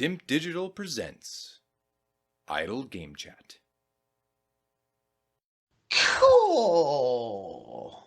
Dimp Digital presents Idle Game Chat. Cool.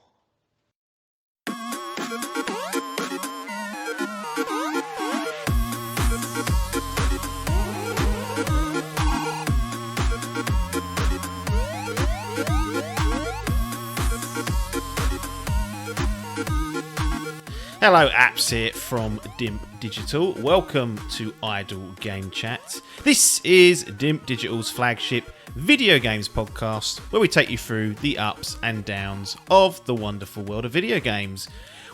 Hello, apps here from Dimp Digital. Welcome to Idle Game Chat. This is Dimp Digital's flagship video games podcast, where we take you through the ups and downs of the wonderful world of video games.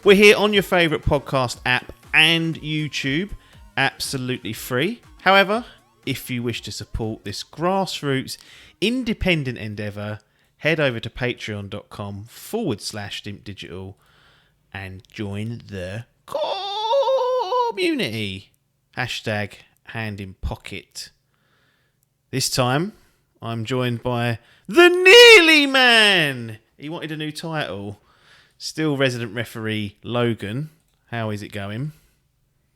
We're here on your favourite podcast app and YouTube, absolutely free. However, if you wish to support this grassroots independent endeavour, head over to patreon.com/Dimp Digital and join the community. Hashtag hand in pocket. This time, I'm joined by the Nearly Man. He wanted a new title. Still resident referee Logan. How is it going?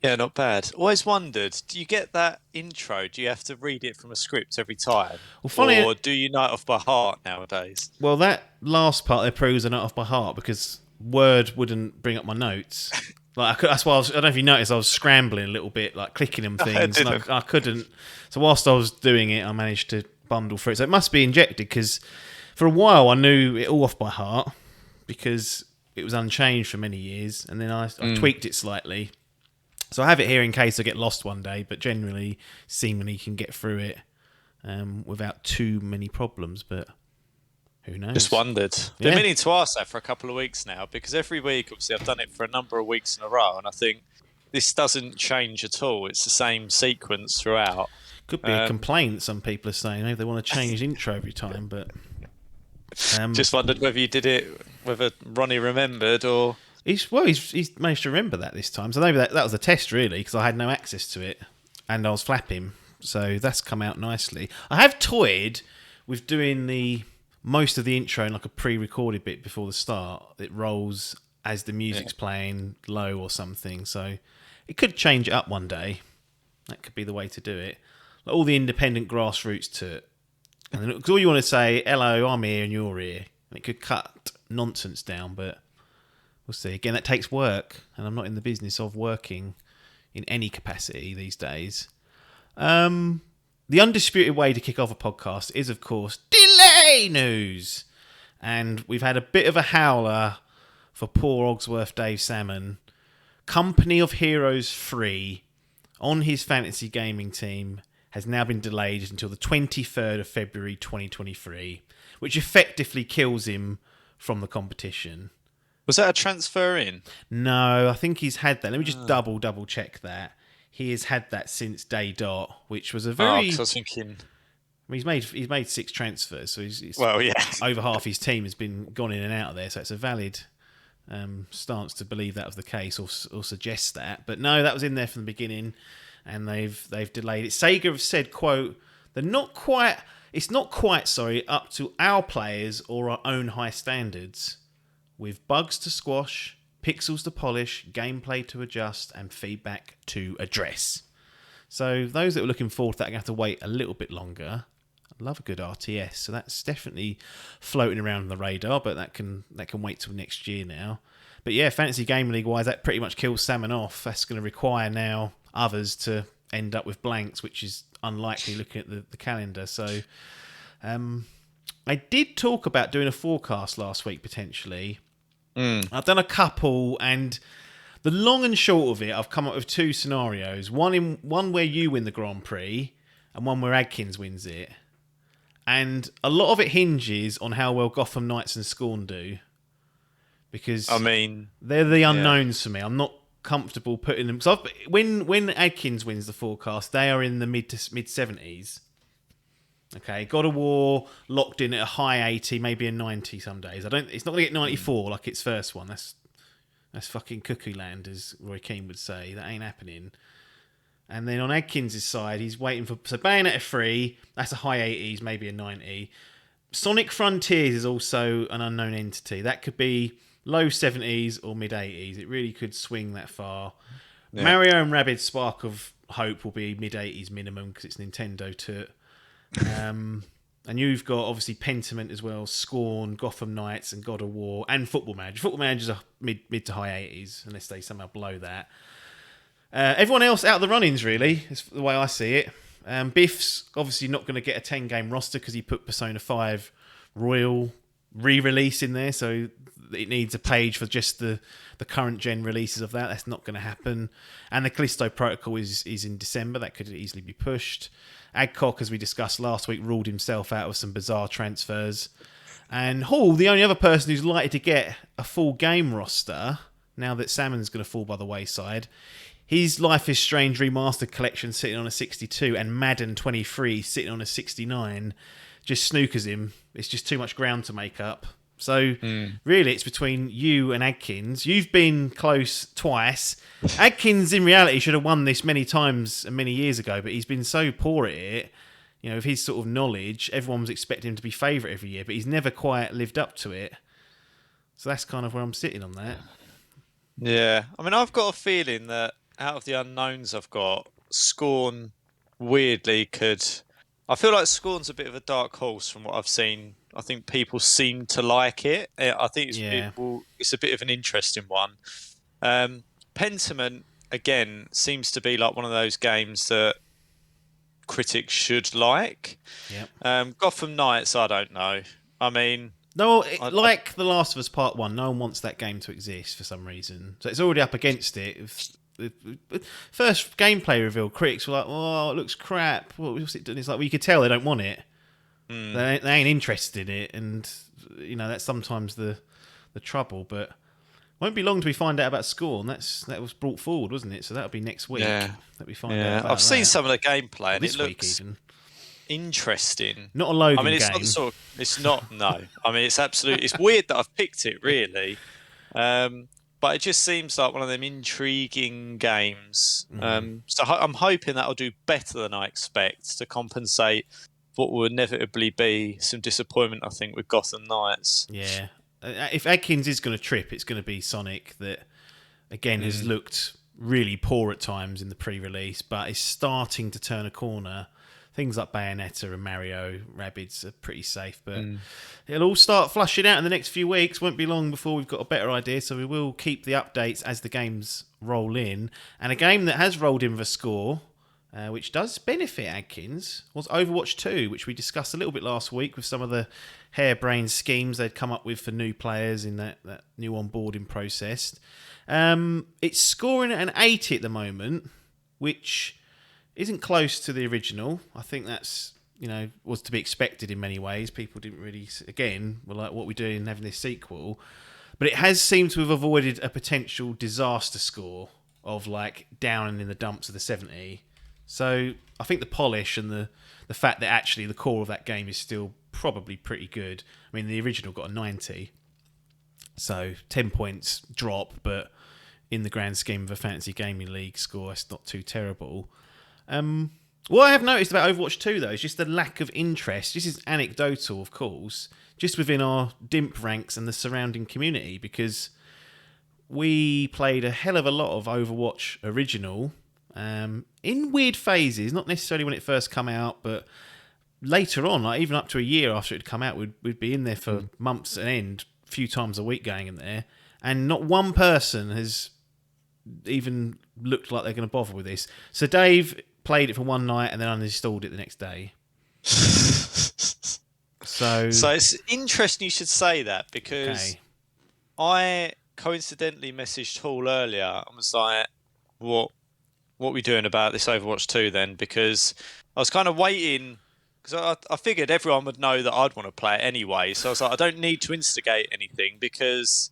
Yeah, not bad. Always wondered, do you get that intro? Do you have to read it from a script every time? Or do you know it off by heart nowadays? Well, that last part there proves I know it off by heart because Word wouldn't bring up my notes. That's why I don't know if you noticed, I was scrambling a little bit, like clicking them things. I couldn't. So whilst I was doing it, I managed to bundle through it. So it must be injected because for a while I knew it all off by heart because it was unchanged for many years, and then I tweaked it slightly. So I have it here in case I get lost one day, but generally, seemingly you can get through it without too many problems. But who knows? Just wondered. Been meaning to ask that for a couple of weeks now, because every week, obviously, I've done it for a number of weeks in a row, and I think this doesn't change at all. It's the same sequence throughout. Could be a complaint. Some people are saying they want to change intro every time, but just wondered whether you did it, whether Ronnie remembered or. He's managed to remember that this time. So maybe that was a test, really, because I had no access to it and I was flapping. So that's come out nicely. I have toyed with doing most of the intro in like a pre-recorded bit before the start. It rolls as the music's playing low or something. So it could change it up one day. That could be the way to do it. Like all the independent grassroots to it. And then, 'cause all you want to say, hello, I'm here and you're here. And it could cut nonsense down, but we'll see. Again, that takes work, and I'm not in the business of working in any capacity these days. The undisputed way to kick off a podcast is, of course, delay news. And we've had a bit of a howler for poor Ogsworth Dave Salmon. Company of Heroes 3 on his fantasy gaming team has now been delayed until the 23rd of February 2023, which effectively kills him from the competition. Was that a transfer in? No, I think he's had that. Let me just double check that. He has had that since day dot, which was a very. 'Cause I was thinking. I mean, he's made 6 transfers, so he's over half his team has been gone in and out of there. So it's a valid stance to believe that was the case or suggest that. But no, that was in there from the beginning, and they've delayed it. Sega have said, "quote They're not quite. It's not quite up to our players or our own high standards." With bugs to squash, pixels to polish, gameplay to adjust, and feedback to address. So those that were looking forward to that are going to have to wait a little bit longer. I love a good RTS, so that's definitely floating around on the radar, but that can wait till next year now. But yeah, Fantasy Game League wise, that pretty much kills Salmon off. That's going to require now others to end up with blanks, which is unlikely looking at the calendar. So I did talk about doing a forecast last week potentially. I've done a couple, and the long and short of it, I've come up with 2 scenarios. One where you win the Grand Prix, and one where Adkins wins it. And a lot of it hinges on how well Gotham Knights and Scorn do, because they're the unknowns for me. I'm not comfortable putting them. So when Adkins wins the forecast, they are in the mid 70s. Okay, God of War locked in at a high 80, maybe a 90 some days. It's not going to get 94 like its first one. That's fucking cuckoo land, as Roy Keane would say. That ain't happening. And then on Adkins' side, he's waiting for... So Bayonetta 3, that's a high 80s, maybe a 90. Sonic Frontiers is also an unknown entity. That could be low 70s or mid 80s. It really could swing that far. Yeah. Mario and Rabbids Spark of Hope will be mid-80s minimum because it's Nintendo to and you've got obviously Pentiment as well, Scorn, Gotham Knights, and God of War, and Football Manager. Football Manager's are mid to high 80s, unless they somehow blow that. Everyone else out of the runnings, really, is the way I see it. Biff's obviously not going to get a 10-game roster because he put Persona 5 Royal re-release in there, so it needs a page for just the current gen releases of that. That's not going to happen. And the Callisto Protocol is in December. That could easily be pushed. Adcock, as we discussed last week, ruled himself out of some bizarre transfers. And Hall, the only other person who's likely to get a full game roster, now that Salmon's going to fall by the wayside, his Life is Strange Remastered collection sitting on a 62 and Madden 23 sitting on a 69 just snookers him. It's just too much ground to make up. So, really, it's between you and Adkins. You've been close twice. Adkins, in reality, should have won this many times and many years ago, but he's been so poor at it. You know, with his sort of knowledge, everyone was expecting him to be favourite every year, but he's never quite lived up to it. So that's kind of where I'm sitting on that. Yeah. I mean, I've got a feeling that out of the unknowns I've got, Scorn weirdly could... I feel like Scorn's a bit of a dark horse from what I've seen. I think people seem to like it. I think it's a bit of an interesting one. Pentiment, again, seems to be like one of those games that critics should like. Yep. Gotham Knights, I don't know. I mean... No, like The Last of Us Part 1, no one wants that game to exist for some reason. So it's already up against it. First gameplay reveal, critics were like, "Oh, it looks crap. What's it doing?" It's like, well, you could tell they don't want it. They ain't interested in it, and you know that's sometimes the trouble. But won't be long till we find out about Scorn. That was brought forward, wasn't it? So that'll be next week that we find out. About I've seen that. some of the gameplay, and this it looks week even interesting. Not a loading game. Not the sort of, it's not. No, I mean it's absolutely. It's weird that I've picked it, really. But it just seems like one of them intriguing games. So I'm hoping that'll do better than I expect to compensate what will inevitably be some disappointment, I think, with Gotham Knights. Yeah. If Adkins is going to trip, it's going to be Sonic that, again, has looked really poor at times in the pre-release, but is starting to turn a corner. Things like Bayonetta and Mario Rabbids are pretty safe, but it'll all start flushing out in the next few weeks. Won't be long before we've got a better idea, so we will keep the updates as the games roll in. And a game that has rolled in with a score, which does benefit Adkins, was Overwatch 2, which we discussed a little bit last week with some of the harebrained schemes they'd come up with for new players in that new onboarding process. It's scoring at an 80 at the moment, which isn't close to the original. I think that's, was to be expected in many ways. People didn't really, again, were like, what are we doing having this sequel? But it has seemed to have avoided a potential disaster score of like down and in the dumps of the 70. So I think the polish and the fact that actually the core of that game is still probably pretty good. I mean, the original got a 90. So 10 points drop, but in the grand scheme of a fantasy gaming league score, it's not too terrible. What I have noticed about Overwatch 2, though, is just the lack of interest. This is anecdotal, of course, just within our Dimp ranks and the surrounding community, because we played a hell of a lot of Overwatch original in weird phases, not necessarily when it first come out, but later on, like even up to a year after it had come out, we'd be in there for months and end, a few times a week going in there, and not one person has even looked like they're going to bother with this. So Dave played it for one night and then uninstalled it the next day. So it's interesting you should say that, because I coincidentally messaged Hall earlier and was like, what are we doing about this Overwatch 2 then? Because I was kind of waiting, because I figured everyone would know that I'd want to play it anyway. So I was like, I don't need to instigate anything, because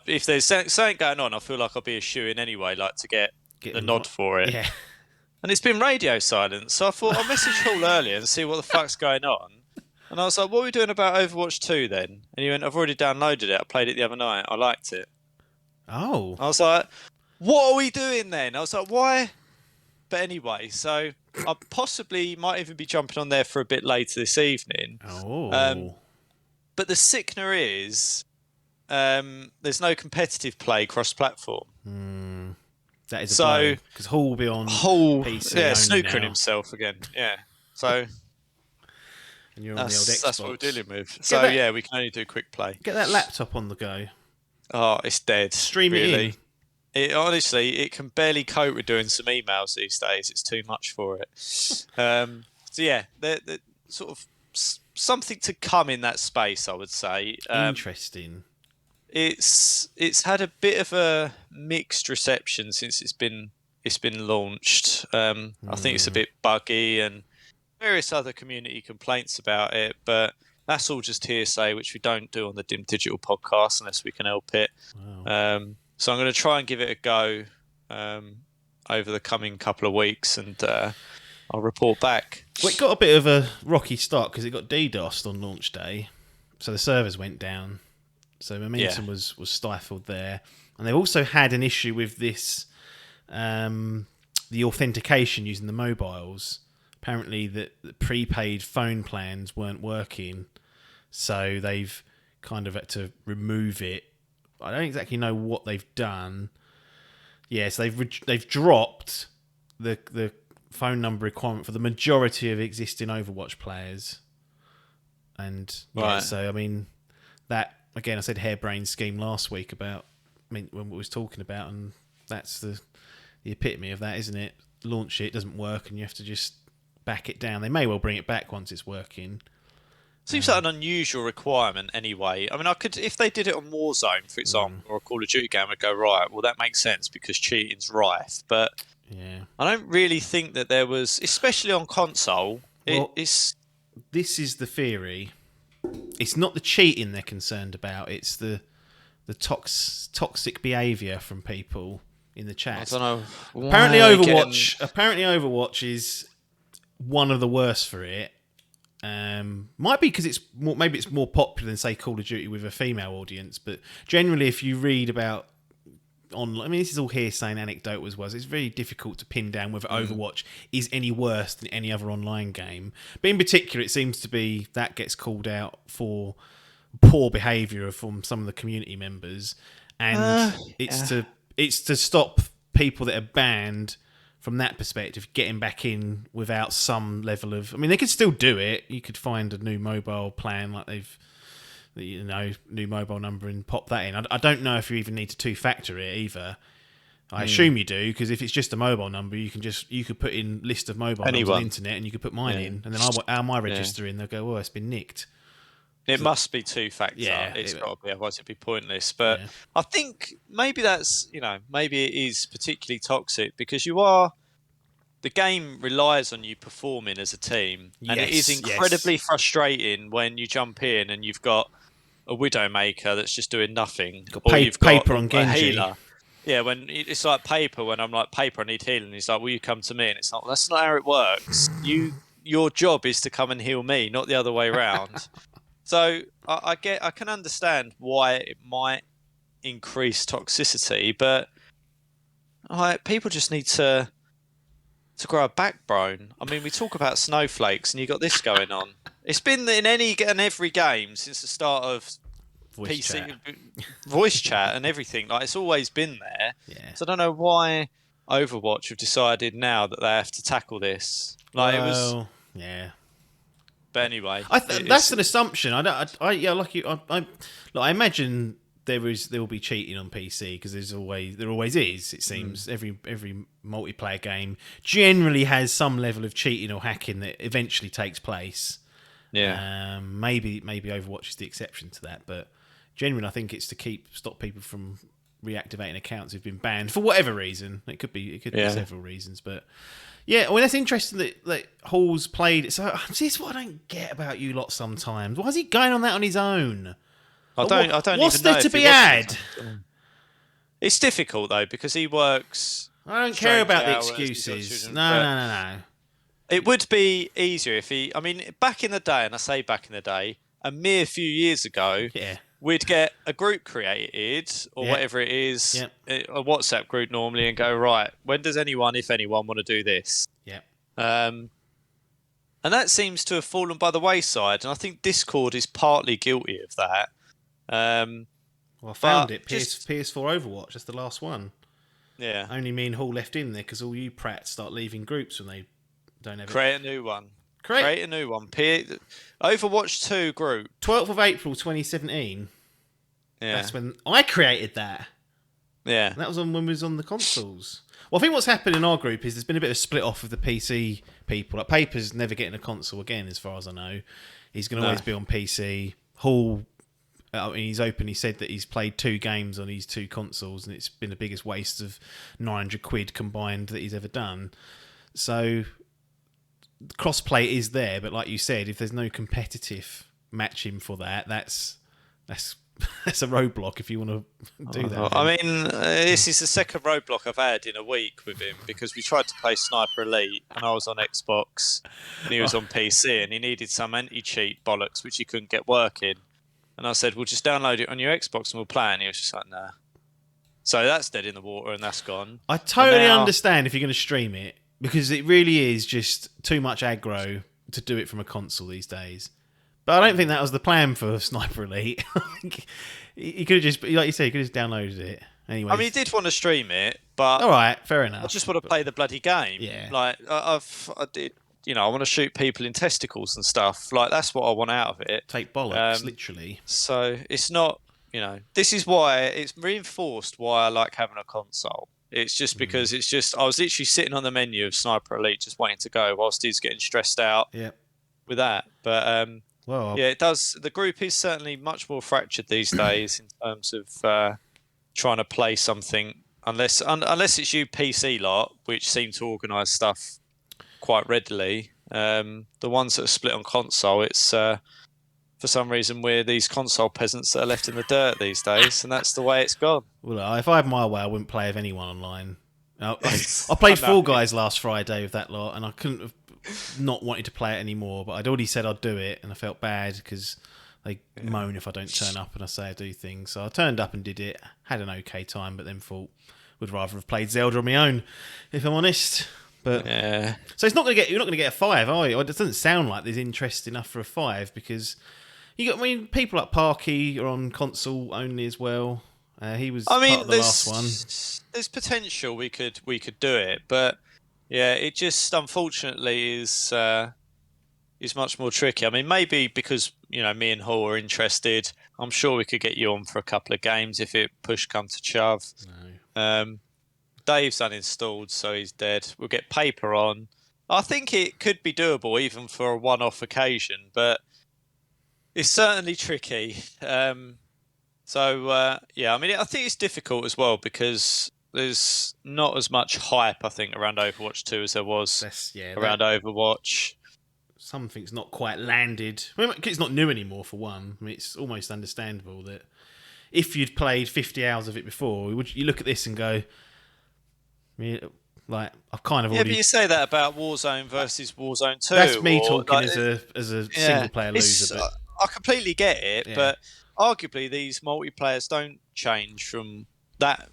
if there's something going on, I feel like I'll be a shoo-in anyway, like to get the nod for it. Yeah. And it's been radio silence, so I thought I'll message Hall earlier and see what the fuck's going on. And I was like, what are we doing about Overwatch 2 then? And he went, I've already downloaded it. I played it the other night. I liked it. Oh. I was like, what are we doing then? I was like, why? But anyway, so I possibly might even be jumping on there for a bit later this evening. Oh. But the sickener is there's no competitive play cross-platform. That is a blow, because Hall will be on PC only snookering now. himself again. Yeah, so and you're on the old Xbox. That's what we're dealing with. So we can only do quick play. Get that laptop on the go. Oh, it's dead. Stream really. it in. It honestly, it can barely cope with doing some emails these days. It's too much for it. So yeah, they're sort of something to come in that space, I would say. Interesting. It's had a bit of a mixed reception since it's been launched. I think it's a bit buggy and various other community complaints about it, but that's all just hearsay, which we don't do on the Dimp Digital podcast unless we can help it. Wow. So I'm going to try and give it a go over the coming couple of weeks, and I'll report back. Well, it got a bit of a rocky start because it got DDoSed on launch day, so the servers went down. So momentum was stifled there, and they've also had an issue with this, the authentication using the mobiles. Apparently, the prepaid phone plans weren't working, so they've kind of had to remove it. I don't exactly know what they've done. Yes, they've dropped the phone number requirement for the majority of existing Overwatch players, and so I mean that again. I said harebrained scheme last week about when we was talking about, and that's the epitome of that, isn't it? Launch it, doesn't work, and you have to just back it down. They may well bring it back once it's working. Seems like an unusual requirement anyway. I mean, I could, if they did it on Warzone, for example, or a Call of Duty game, I'd go, right, well, that makes sense because cheating's rife. But I don't really think that there was, especially on console, this is the theory. It's not the cheating they're concerned about. It's the toxic behaviour from people in the chat. I don't know. Apparently Overwatch is one of the worst for it. Might be because maybe it's more popular than, say, Call of Duty with a female audience, but generally if you read about online, I mean, this is all hearsay and anecdote as well, it's very difficult to pin down whether Overwatch is any worse than any other online game. But in particular, it seems to be that gets called out for poor behaviour from some of the community members, and it's to stop people that are banned from that perspective getting back in without some level of... I mean, they could still do it. You could find a new mobile plan like new mobile number and pop that in. I don't know if you even need to two-factor it either. I assume you do, because if it's just a mobile number, you could put in list of mobile numbers on the internet, and you could put mine in, and then I'll my register in. They'll go, "Oh, it's been nicked." It must be two-factor. Yeah, it's got to be, otherwise it'd be pointless. But I think maybe that's, maybe it is particularly toxic because the game relies on you performing as a team, and it is incredibly frustrating when you jump in and you've got a Widowmaker that's just doing nothing, or you've got paper on Genji. Healer. Yeah, when it's like paper. When I'm like, paper, I need healing. He's like, will you come to me? And it's not. That's not how it works. Your job is to come and heal me, not the other way around. So I can understand why it might increase toxicity, but people just need to grow a backbone. I mean, we talk about snowflakes, and you got this going on. It's been in any and every game since the start of voice chat and everything. Like, it's always been there. Yeah. So I don't know why Overwatch have decided now that they have to tackle this. Like, But anyway, that's an assumption. I imagine there will be cheating on PC because there always is. It seems every multiplayer game generally has some level of cheating or hacking that eventually takes place. Yeah. Maybe Overwatch is the exception to that, but generally I think it's to stop people from reactivating accounts who've been banned for whatever reason. It could be several reasons, but. Yeah, well, that's interesting that Hall's played. So this is what I don't get about you lot sometimes. Why is he going on that on his own? I don't. What's even know there to be had? It's difficult though because he works. I don't care about the excuses. No. It would be easier if he. I mean, back in the day, and I say back in the day, a mere few years ago. Yeah. We'd get a group created or whatever it is, a WhatsApp group normally, and go, right, when does anyone, if anyone, want to do this? Yeah. And that seems to have fallen by the wayside. And I think Discord is partly guilty of that. Well, I found it. PS4 Overwatch. That's the last one. Yeah. Only me and Hall left in there because all you prats start leaving groups when they don't have Create a new one. Create a new one. Overwatch 2 group. 12th of April 2017. Yeah. That's when I created that. Yeah. And that was when we was on the consoles. Well, I think what's happened in our group is there's been a bit of a split off of the PC people. Like Paper's never getting a console again, as far as I know. He's going to always be on PC. Hall, he's open. He said that he's played 2 games on these 2 consoles, and it's been the biggest waste of £900 combined that he's ever done. So crossplay is there, but like you said, if there's no competitive matching for that, that's a roadblock if you want to do that. I mean, this is the second roadblock I've had in a week with him because we tried to play Sniper Elite and I was on Xbox and he was on PC and he needed some anti-cheat bollocks which he couldn't get working. And I said, well, just download it on your Xbox and we'll play. And he was just like, nah. So that's dead in the water and that's gone. I totally understand if you're going to stream it because it really is just too much aggro to do it from a console these days. But I don't think that was the plan for Sniper Elite. He could have just, like you said, he could have just downloaded it. Anyway, I mean, he did want to stream it, but all right, fair enough. I just want to play the bloody game. Yeah, like I did. You know, I want to shoot people in testicles and stuff. Like that's what I want out of it. Take bollocks, literally. So it's not. You know, this is why it's reinforced why I like having a console. It's just because it's just I was literally sitting on the menu of Sniper Elite, just waiting to go whilst he's getting stressed out. Yeah. With that, but well, yeah, it does. The group is certainly much more fractured these days in terms of trying to play something. Unless it's you PC lot, which seem to organise stuff quite readily. The ones that are split on console, it's for some reason we're these console peasants that are left in the dirt these days, and that's the way it's gone. Well, if I had my way, I wouldn't play with anyone online. I played Fall Guys last Friday with that lot, and I couldn't have not wanted to play it anymore. But I'd already said I'd do it, and I felt bad because they moan if I don't turn up and I say I do things. So I turned up and did it. Had an okay time, but then thought would rather have played Zelda on my own, if I'm honest. But so it's not going to get you're not going to get a 5, are you? It doesn't sound like there's interest enough for a 5 because I mean, people like Parky are on console only as well. He was part of the last one. There's potential we could do it, but yeah, it just unfortunately is much more tricky. I mean, maybe because me and Hall are interested, I'm sure we could get you on for a couple of games if it push come to shove. No. Dave's uninstalled, so he's dead. We'll get Paper on. I think it could be doable even for a one-off occasion, but it's certainly tricky. Yeah, I mean, I think it's difficult as well because there's not as much hype, I think, around Overwatch 2 as there was around Overwatch. Something's not quite landed. I mean, it's not new anymore, for one. I mean, it's almost understandable that if you'd played 50 hours of it before, you look at this and go, like, I've kind of already... Yeah, but you say that about Warzone versus Warzone 2. That's me talking as a single-player loser. But... I completely get it, but arguably these multiplayers don't change from that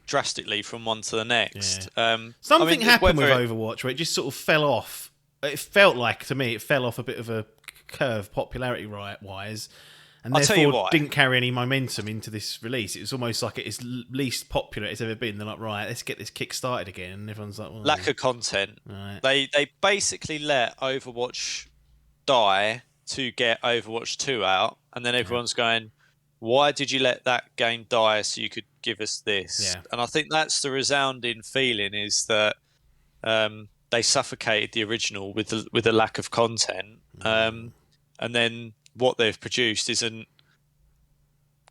drastically from one to the next. Yeah. Something happened with Overwatch where it just sort of fell off. It felt like, to me, it fell off a bit of a curve popularity-wise, and therefore didn't carry any momentum into this release. It was almost like it's least popular it's ever been. They're like, right, let's get this kick-started again, and everyone's like... Well, lack of content. Right. They basically let Overwatch die to get Overwatch 2 out, and then everyone's going, why did you let that game die so you could give us this? Yeah. And I think that's the resounding feeling is that they suffocated the original with the lack of content, and then what they've produced isn't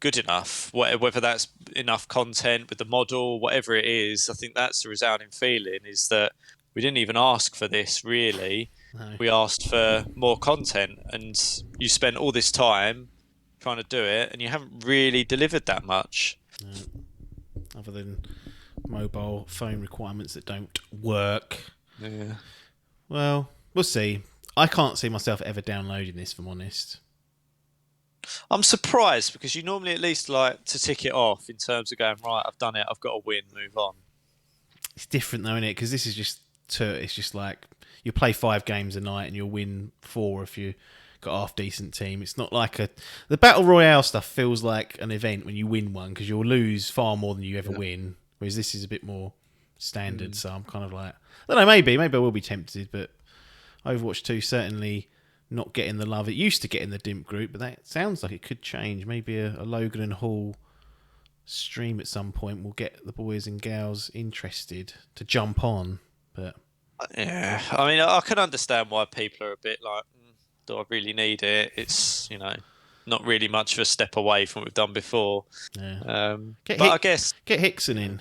good enough. Whether that's enough content with the model, whatever it is, I think that's the resounding feeling is that we didn't even ask for this, really. No. We asked for more content, and you spent all this time trying to do it, and you haven't really delivered that much. No. Other than mobile phone requirements that don't work. Yeah. Well, we'll see. I can't see myself ever downloading this, if I'm honest. I'm surprised, because you normally at least like to tick it off in terms of going, right, I've done it, I've got to win, move on. It's different though, isn't it? Because this is just... It's just like you play 5 games a night and you'll win 4 if you got a half decent team. It's not like the battle royale stuff feels like an event when you win one because you'll lose far more than you ever win. whereas this is a bit more standard. So I'm kind of like, I don't know, maybe I will be tempted, but Overwatch 2 certainly not getting the love it used to get in the Dimp group, but that sounds like it could change. Maybe a Logan and Hall stream at some point will get the boys and gals interested to jump on. But yeah, I mean, I can understand why people are a bit like, do I really need it? It's, not really much of a step away from what we've done before. yeah. I guess get Hickson in.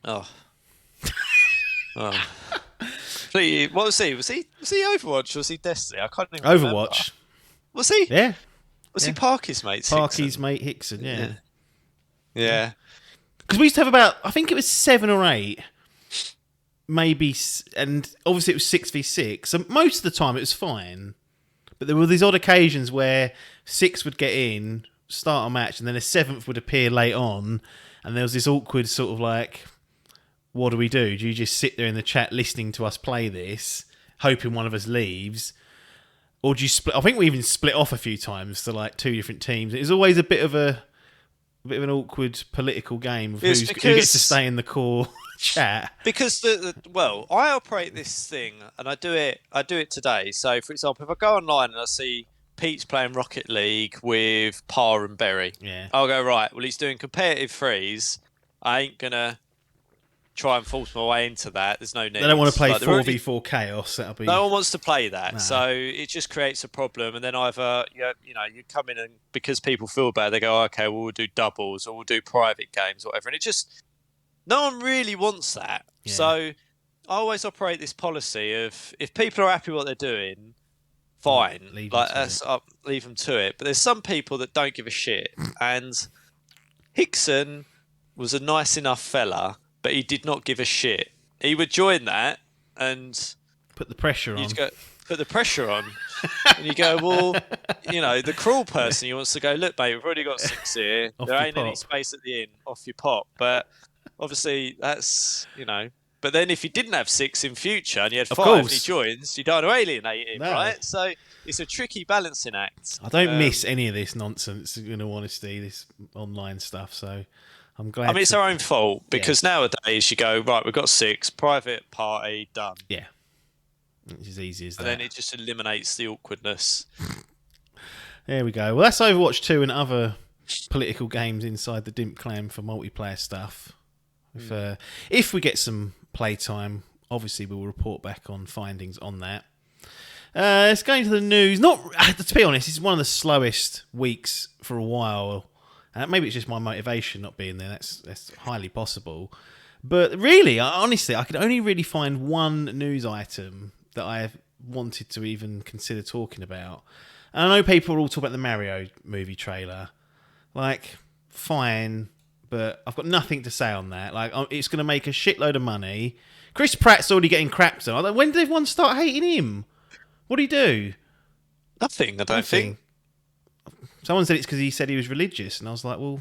Oh. Please, what was he? Was he Overwatch or was he Destiny? I can't even remember. Overwatch. Was he? Yeah. Was he Parky's mate? Parky's mate Hickson, yeah. Yeah. Because we used to have about, I think it was 7 or 8, maybe, and obviously it was 6v6, so most of the time it was fine. But there were these odd occasions where 6 would get in, start a match, and then a 7th would appear late on, and there was this awkward sort of like, what do we do? Do you just sit there in the chat listening to us play this, hoping one of us leaves? Or do you split? I think we even split off a few times to like 2 different teams. It was always a bit of an awkward political game of who gets to stay in the core chat. Because I operate this thing and I do it today. So for example, if I go online and I see Pete's playing Rocket League with Par and Berry, I'll go, right, well, he's doing competitive threes. I ain't gonna try and force my way into that. There's no need. They don't want to play 4v4 chaos. That'll be... No one wants to play that. No. So it just creates a problem. And then either, you come in and because people feel bad, they go, okay, well, we'll do doubles or we'll do private games or whatever. And it just, no one really wants that. Yeah. So I always operate this policy of if people are happy with what they're doing, fine. Leave them to it. But there's some people that don't give a shit. And Hickson was a nice enough fella, but he did not give a shit. He would join that and put the pressure on. Put the pressure on. And you go, well, the cruel person, he wants to go, look, mate, we've already got 6 here. There ain't any space at the end. Off your pop. But obviously that's, But then if you didn't have 6 in future and you had 5 and he joins, you don't want to alienate him, right? So it's a tricky balancing act. I don't miss any of this nonsense, in all honesty, this online stuff. So I'm glad. It's our own fault because nowadays you go, right, we've got 6, private party, done. Yeah. It's as easy as that. And then it just eliminates the awkwardness. There we go. Well, that's Overwatch 2 and other political games inside the Dimp clan for multiplayer stuff. If we get some playtime, obviously we'll report back on findings on that. Let's go into the news. To be honest, it's one of the slowest weeks for a while. Maybe it's just my motivation not being there. That's highly possible. But really, honestly, I could only really find one news item that I wanted to even consider talking about. And I know people are all talking about the Mario movie trailer. Like, fine, but I've got nothing to say on that. Like, it's going to make a shitload of money. Chris Pratt's already getting crapped on. When did everyone start hating him? What did he do? Nothing, I don't think. Someone said it's because he said he was religious, and I was like, well,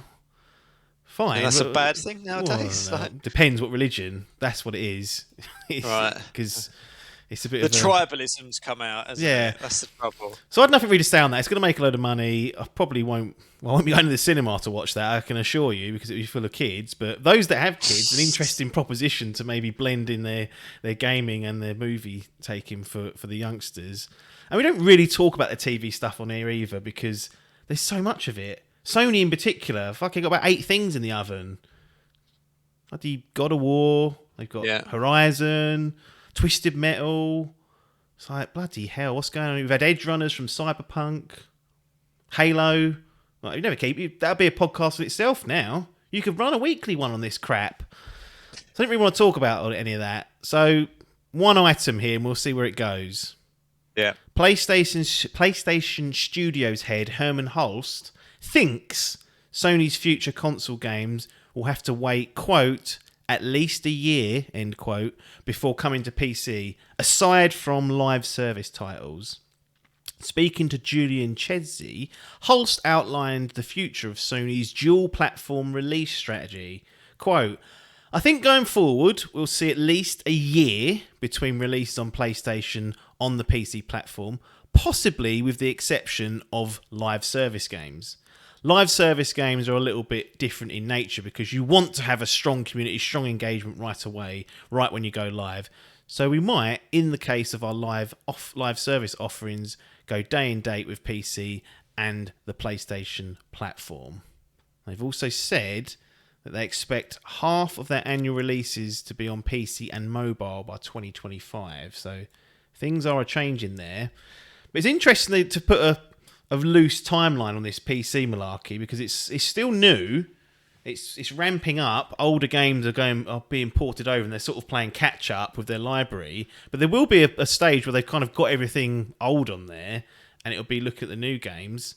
fine. And that's a bad thing nowadays. Well, depends what religion. That's what it is. Right. Because it's a bit the tribalism's come out, hasn't it? That's the trouble. So I had nothing really to say on that. It's going to make a load of money. I probably won't be going to the cinema to watch that, I can assure you, because it'll be full of kids. But those that have kids, an interesting proposition to maybe blend in their gaming and their movie taking for the youngsters. And we don't really talk about the TV stuff on here either because there's so much of it. Sony in particular, fucking got about 8 things in the oven. Bloody God of War, they've got Horizon, Twisted Metal. It's like, bloody hell, what's going on? We've had Edge Runners from Cyberpunk, Halo. Like, you never that'd be a podcast in itself now. You could run a weekly one on this crap. So I didn't really want to talk about any of that. So one item here and we'll see where it goes. Yeah. PlayStation Studios head Herman Holst thinks Sony's future console games will have to wait, quote, at least a year, end quote, before coming to PC, aside from live service titles. Speaking to Julian Chesney, Holst outlined the future of Sony's dual-platform release strategy. Quote, I think going forward, we'll see at least a year between releases on PlayStation on the PC platform, possibly with the exception of live service games. Live service games are a little bit different in nature because you want to have a strong community, strong engagement right away, right when you go live. So we might, in the case of our live service offerings, go day and date with PC and the PlayStation platform. They've also said that they expect half of their annual releases to be on PC and mobile by 2025. So things are a change in there. But it's interesting to put a loose timeline on this PC malarkey because it's still new. It's ramping up. Older games are being ported over, and they're sort of playing catch up with their library. But there will be a stage where they've kind of got everything old on there, and it'll be look at the new games.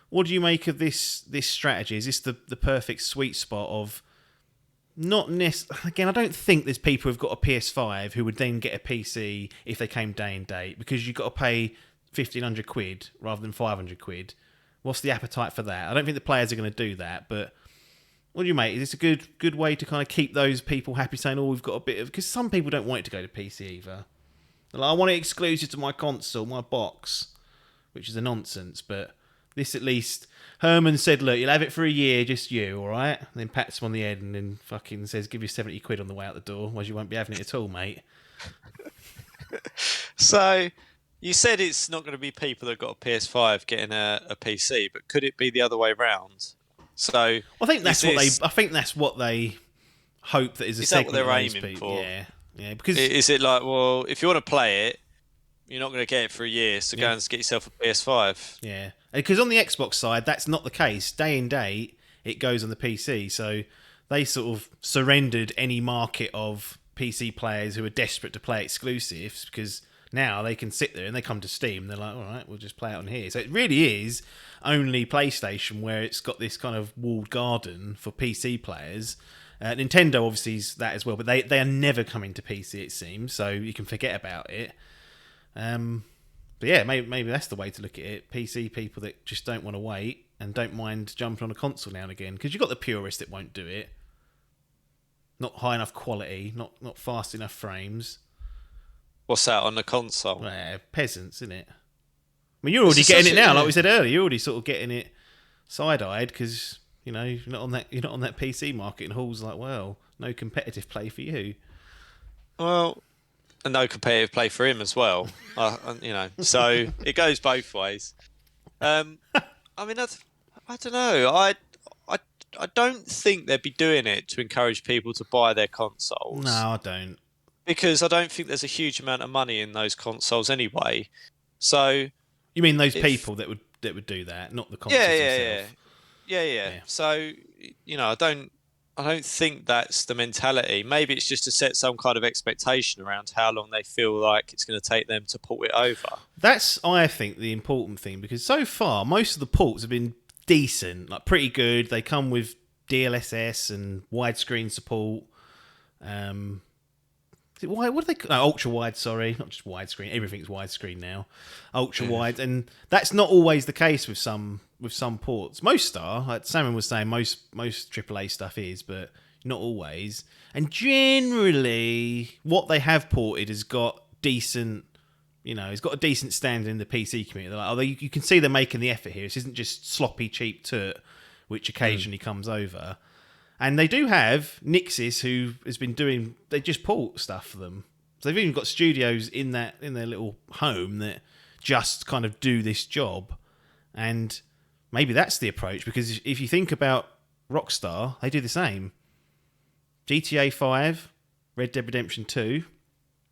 What do you make of this strategy? Is this the perfect sweet spot of not again? I don't think there's people who've got a PS5 who would then get a PC if they came day and date because you've got to pay £1,500 rather than £500. What's the appetite for that? I don't think the players are going to do that, but what do you make? Is this a good way to kind of keep those people happy saying, we've got a bit of... Because some people don't want it to go to PC either. They're like, I want it exclusive to my console, my box, which is a nonsense, but this at least... Herman said, look, you'll have it for a year, just you, all right? And then pats him on the head and then fucking says, give you £70 on the way out the door, otherwise you won't be having it at all, mate. So... You said it's not going to be people that got a PS5 getting a PC, but could it be the other way around? So I think that's what they hope that is a segment that what they're of those aiming people. for? Yeah. Because is it like, well, if you want to play it, you're not going to get it for a year, so go and get yourself a PS5. Yeah, because on the Xbox side, that's not the case. Day and date, it goes on the PC, so they sort of surrendered any market of PC players who are desperate to play exclusives because now they can sit there and they come to Steam and they're like, all right, we'll just play it on here. So it really is only PlayStation where it's got this kind of walled garden for PC players. Nintendo obviously is that as well, but they are never coming to PC, it seems, so you can forget about it. But yeah, maybe that's the way to look at it. PC people that just don't want to wait and don't mind jumping on a console now and again, because you've got the purists that won't do it. Not high enough quality, not fast enough frames. What's that on the console? Well, peasants, isn't it? I mean, you're already getting it now, like we said earlier. You're already sort of getting it side-eyed because you're not on that PC market. And Hall's like, well, no competitive play for you. Well, and no competitive play for him as well. So it goes both ways. I mean, I don't know. I don't think they'd be doing it to encourage people to buy their consoles. No, I don't. Because I don't think there's a huge amount of money in those consoles anyway. So you mean those people that would do that, not the consoles themselves? Yeah. So I don't think that's the mentality. Maybe it's just to set some kind of expectation around how long they feel like it's going to take them to port it over. That's, I think, the important thing, because so far most of the ports have been decent, like pretty good. They come with DLSS and widescreen support. What do they? Ultra wide. Sorry, not just widescreen. Everything's widescreen now. Ultra wide, and that's not always the case with some ports. Most are, like Simon was saying, most AAA stuff is, but not always. And generally, what they have ported has got decent. It's got a decent standard in the PC community. They're like, although you can see they're making the effort here. This isn't just sloppy, cheap toot, which occasionally comes over. And they do have Nixis, who has been doing... They just port stuff for them. So they've even got studios in their little home that just kind of do this job. And maybe that's the approach, because if you think about Rockstar, they do the same. GTA 5, Red Dead Redemption 2,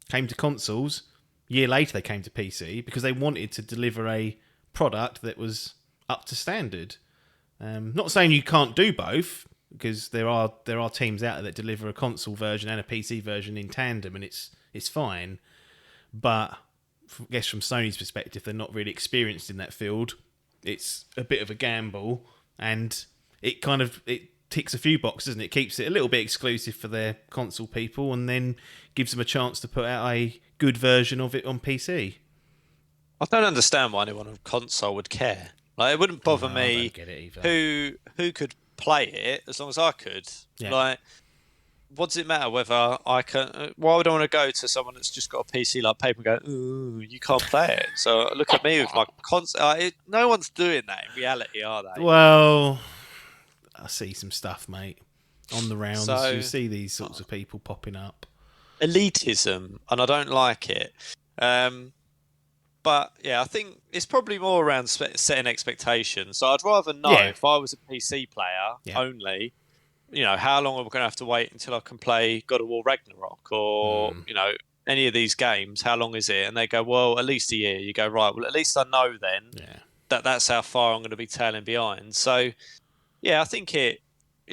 came to consoles. A year later, they came to PC because they wanted to deliver a product that was up to standard. Not saying you can't do both, because there are teams out there that deliver a console version and a PC version in tandem, and it's fine. But I guess from Sony's perspective, they're not really experienced in that field. It's a bit of a gamble, and it ticks a few boxes, and it keeps it a little bit exclusive for their console people, and then gives them a chance to put out a good version of it on PC. I don't understand why anyone on console would care. Like, it wouldn't bother me who could play it as long as I could. Yeah. Like, what does it matter whether I can? Why would I want to go to someone that's just got a PC like paper and go, "Ooh, you can't play it"? So look at me with my console. No one's doing that in reality, are they? Well, I see some stuff, mate, on the rounds. So You see these sorts of people popping up. elitism, and I don't like it. But yeah, I think it's probably more around setting expectations. So I'd rather know if I was a PC player only, how long are we going to have to wait until I can play God of War Ragnarok or, any of these games? How long is it? And they go, well, at least a year. You go, right, well, at least I know then that's how far I'm going to be tailing behind. So, yeah, I think it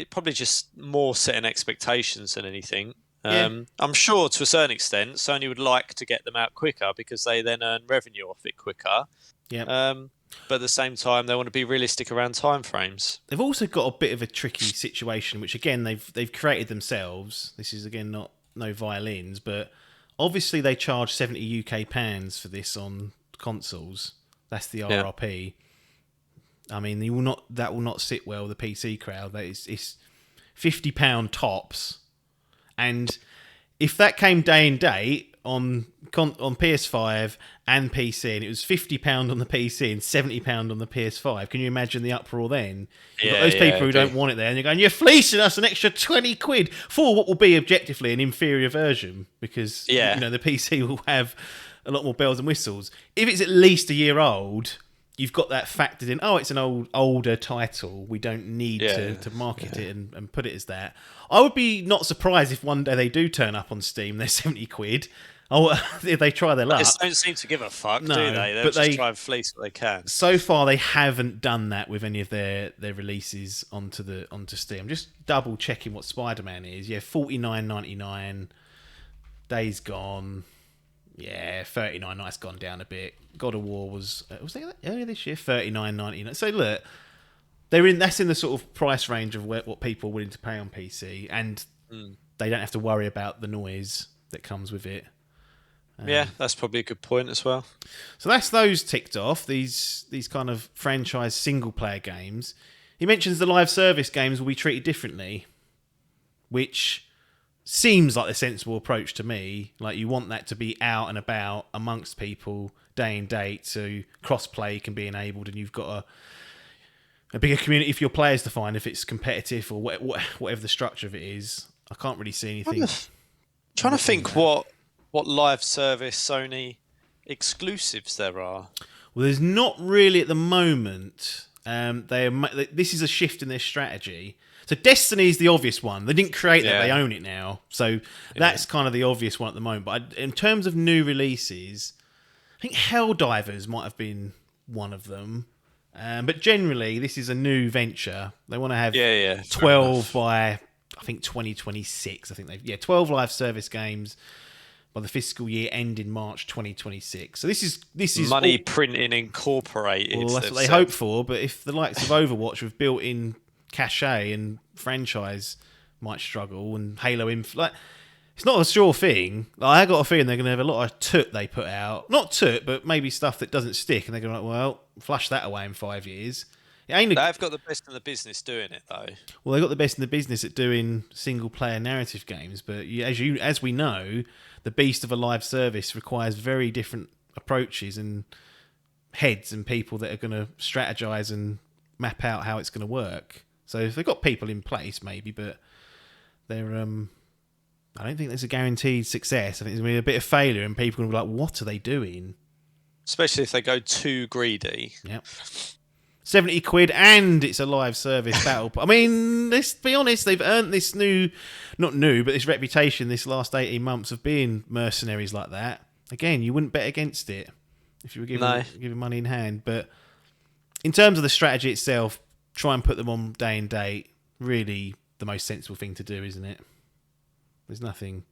probably just more setting expectations than anything. I'm sure to a certain extent, Sony would like to get them out quicker because they then earn revenue off it quicker. But at the same time, they want to be realistic around timeframes. They've also got a bit of a tricky situation, which again they've created themselves. This is again no violins, but obviously they charge 70 UK pounds for this on consoles. That's the RRP. I mean, that will not sit well with the PC crowd. It's £50 tops. And if that came day and date on PS5 and PC, and it was £50 on the PC and £70 on the PS5, can you imagine the uproar then? You've got those people who don't want it there, and you're going, you're fleecing us an extra 20 quid for what will be objectively an inferior version, because the PC will have a lot more bells and whistles. If it's at least a year old, you've got that factored in. Oh, it's an older title. We don't need to market it and put it as that. I would be not surprised if one day they do turn up on Steam. They're 70 quid. If they try their luck. They don't seem to give a fuck, do they? They'll just try and fleece what they can. So far, they haven't done that with any of their releases onto Steam. Just double checking what Spider-Man is. Yeah, $49.99. Days Gone. Yeah, $39. That's gone down a bit. God of War was that earlier this year? $39.99. So look, that's in the sort of price range of what people are willing to pay on PC, and they don't have to worry about the noise that comes with it. That's probably a good point as well. So that's those ticked off. These kind of franchise single player games. He mentions the live service games will be treated differently, which seems like a sensible approach to me. Like, you want that to be out and about amongst people day and date, so cross-play can be enabled, and you've got a bigger community for your players to find if it's competitive or whatever the structure of it is. I can't really see anything. Trying to think what live service Sony exclusives there are. Well, there's not really at the moment. This is a shift in their strategy. So Destiny is the obvious one. They didn't create that; they own it now. So that's kind of the obvious one at the moment. But in terms of new releases, I think Helldivers might have been one of them. But generally, this is a new venture. They want to have 12 by, I think, 2026. I think 12 live service games by the fiscal year end in March 2026. So this is money printing incorporated. Well, that's what they hope for. But if the likes of Overwatch with built-in cachet and franchise might struggle, and Halo it's not a sure thing. I got a feeling they're going to have a lot of toot they put out. Not toot, but maybe stuff that doesn't stick, and they're going to flush that away in 5 years. They've got the best in the business doing it, though. Well, they've got the best in the business at doing single-player narrative games, but as we know, the beast of a live service requires very different approaches and heads and people that are going to strategize and map out how it's going to work. So if they've got people in place, maybe, but they're I don't think there's a guaranteed success. I think there's going to be a bit of failure, and people are going to be like, what are they doing? Especially if they go too greedy. Yep. 70 quid, and it's a live service battle. I mean, let's be honest, they've earned this but this reputation this last 18 months of being mercenaries like that. Again, you wouldn't bet against it if you were giving money in hand. But in terms of the strategy itself, try and put them on day and date. Really the most sensible thing to do, isn't it? There's nothing.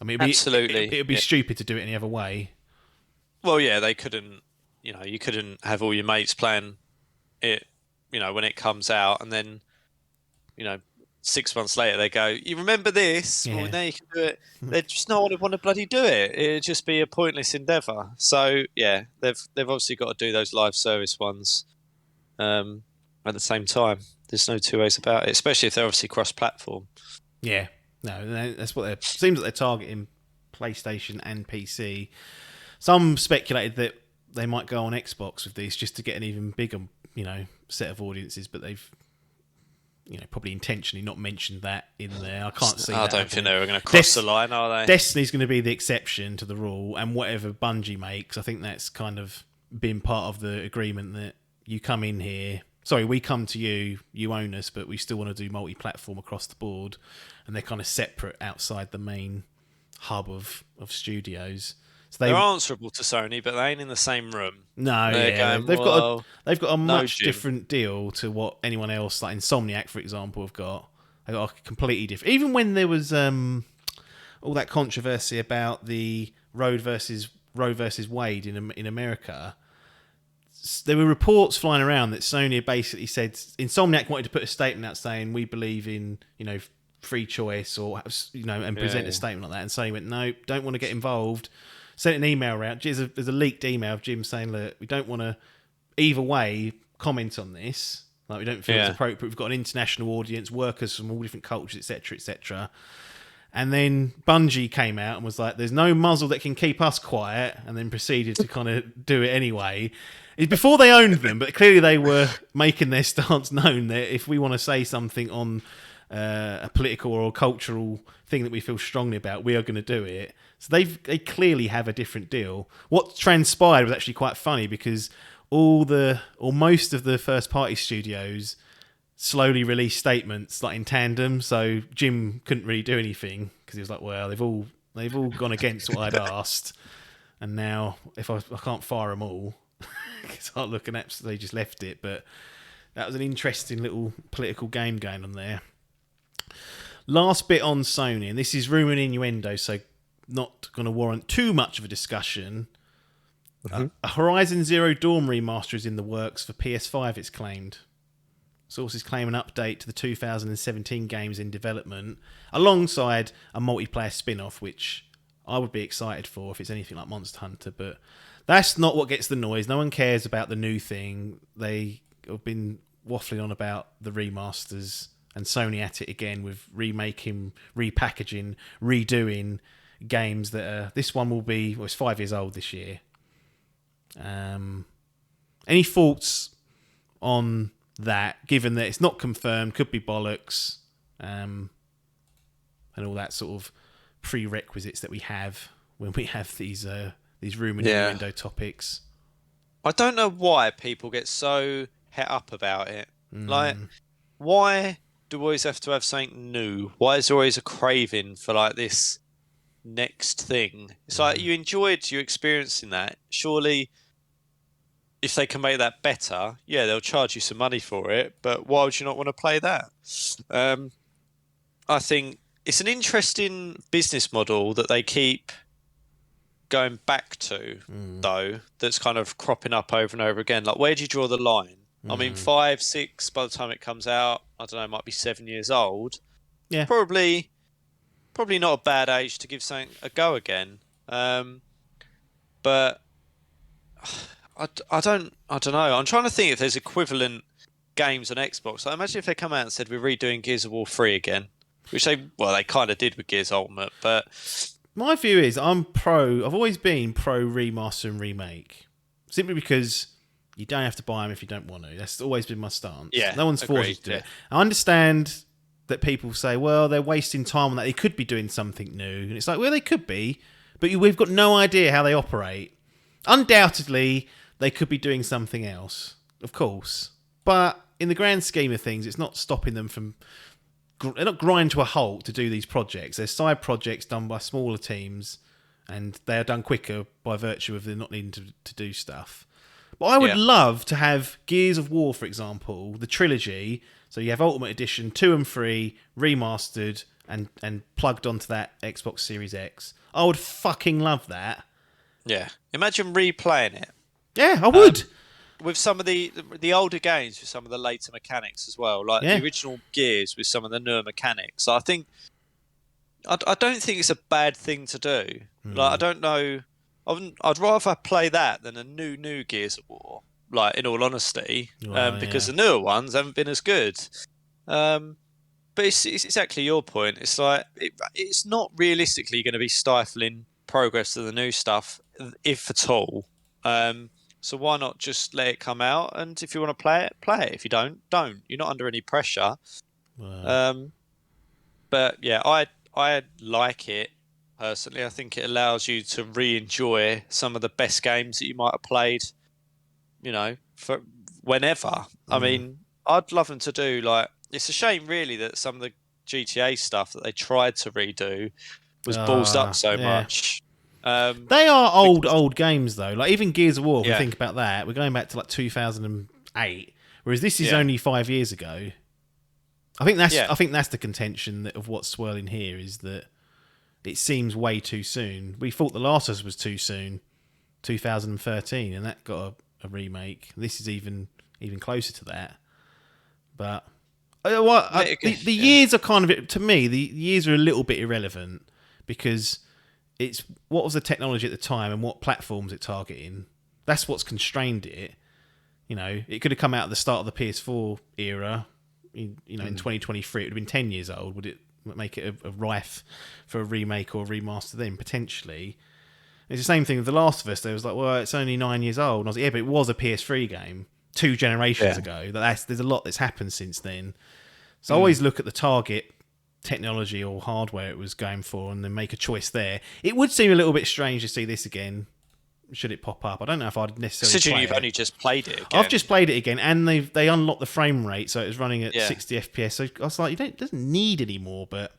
I mean, absolutely, it would be stupid to do it any other way. Well, yeah, they couldn't. You couldn't have all your mates playing it. When it comes out, and then 6 months later they go, "You remember this? Yeah. Well, now you can do it." They just no one would want to bloody do it. It'd just be a pointless endeavour. So yeah, they've obviously got to do those live service ones at the same time. There's no two ways about it, especially if they're obviously cross-platform. Yeah. No, that's what seems like they're targeting PlayStation and PC. Some speculated that they might go on Xbox with these just to get an even bigger, set of audiences, but they've, probably intentionally not mentioned that in there. I can't see. I don't think they were going to cross the line, are they? Destiny's going to be the exception to the rule, and whatever Bungie makes, I think that's kind of been part of the agreement that you come in here. Sorry, we come to you, you own us, but we still want to do multi-platform across the board, and they're kind of separate outside the main hub of studios. So they're answerable to Sony, but they ain't in the same room. No, they've got a much different deal to what anyone else, like Insomniac, for example, have got. They got a completely different. Even when there was all that controversy about the Roe versus Wade in America, there were reports flying around that Sony had basically said Insomniac wanted to put a statement out saying we believe in free choice and present a statement like that, and Sony went no, don't want to get involved. Sent an email around. There's a leaked email of Jim saying, look, we don't want to either way comment on this. Like, we don't feel it's appropriate. We've got an international audience, workers from all different cultures, etc., etc. And then Bungie came out and was like, there's no muzzle that can keep us quiet, and then proceeded to kind of do it anyway. It's before they owned them, but clearly they were making their stance known that if we want to say something on a political or cultural thing that we feel strongly about, we are going to do it. So they clearly have a different deal. What transpired was actually quite funny because most of the first party studios slowly released statements like in tandem. So Jim couldn't really do anything because he was like, well, they've all gone against what I'd asked, and now if I can't fire them all, because I'm looking at, they just left it. But that was an interesting little political game going on there. Last bit on Sony, and this is Rumour and Innuendo, so not going to warrant too much of a discussion. Mm-hmm. A Horizon Zero Dawn remaster is in the works for PS5, it's claimed. Sources claim an update to the 2017 games in development, alongside a multiplayer spin-off, which I would be excited for if it's anything like Monster Hunter, but that's not what gets the noise. No one cares about the new thing. They have been waffling on about the remasters, and Sony at it again with remaking, repackaging, redoing games that are... This one will be... Well, it's 5 years old this year. Any thoughts on that, given that it's not confirmed, could be bollocks, and all that sort of prerequisites that we have when we have these Rumour and Innuendo topics? I don't know why people get so het up about it. Like, why do we always have to have something new? Why is there always a craving for like this next thing? It's like you enjoyed your experience in that. Surely, if they can make that better, they'll charge you some money for it. But why would you not want to play that? I think it's an interesting business model that they keep going back to, though, that's kind of cropping up over and over again. Like, where do you draw the line? I mean, 5, 6, by the time it comes out, I don't know, it might be 7 years old. Yeah. Probably not a bad age to give something a go again. But I don't know. I'm trying to think if there's equivalent games on Xbox. I imagine if they come out and said we're redoing Gears of War 3 again, which they kind of did with Gears Ultimate, but... My view is I've always been pro remaster and remake, simply because you don't have to buy them if you don't want to. That's always been my stance. Yeah, no one's forced you to do it. I understand that people say, well, they're wasting time on that. They could be doing something new. And it's like, well, they could be, but we've got no idea how they operate. Undoubtedly, they could be doing something else, of course. But in the grand scheme of things, it's not stopping them from... They're not grind to a halt to do these projects. They're side projects done by smaller teams, and they are done quicker by virtue of them not needing to do stuff. But I would love to have Gears of War, for example, the trilogy. So you have Ultimate Edition 2 and 3 remastered and plugged onto that Xbox Series X. I would fucking love that. Yeah. Imagine replaying it. Yeah, I would. With some of the older games, with some of the later mechanics as well, like the original Gears with some of the newer mechanics. I think I don't think it's a bad thing to do. Like, I don't know. I'd rather play that than a new Gears of War. Like, in all honesty, because the newer ones haven't been as good. But it's exactly your point. It's like it's not realistically going to be stifling progress to the new stuff, if at all. So why not just let it come out? And if you want to play it, play it. If you don't. You're not under any pressure. Wow. But yeah, I like it personally. I think it allows you to re-enjoy some of the best games that you might have played, for whenever. I mean, I'd love them to do like. It's a shame, really, that some of the GTA stuff that they tried to redo was ballsed up so Yeah. much. They are Because, old games though. Like even Gears of War, if we yeah, think about that, we're going back to like 2008, whereas this is yeah, only 5 years ago. I think yeah, that's the contention of what's swirling here is that it seems way too soon. We thought The Last of Us was too soon, 2013, and that got a remake. This is even closer to that. But the years are kind of, to me, the years are a little bit irrelevant because it's what was the technology at the time and what platforms it targeting. That's what's constrained it. It could have come out at the start of the PS4 era. In 2023, it would have been 10 years old. Would it make it a rife for a remake or a remaster then? Potentially. It's the same thing with The Last of Us. There was like, well, it's only 9 years old. And I was like, yeah, but it was a PS3 game 2 generations ago. There's a lot that's happened since then. So I always look at the target technology or hardware it was going for and then make a choice there. It would seem a little bit strange to see this again should it pop up. I don't know if I'd necessarily considering play you've it. only just played it again. I've just played it again, and they unlocked the frame rate, so it was running at 60 FPS. So I was like, it doesn't need any more, but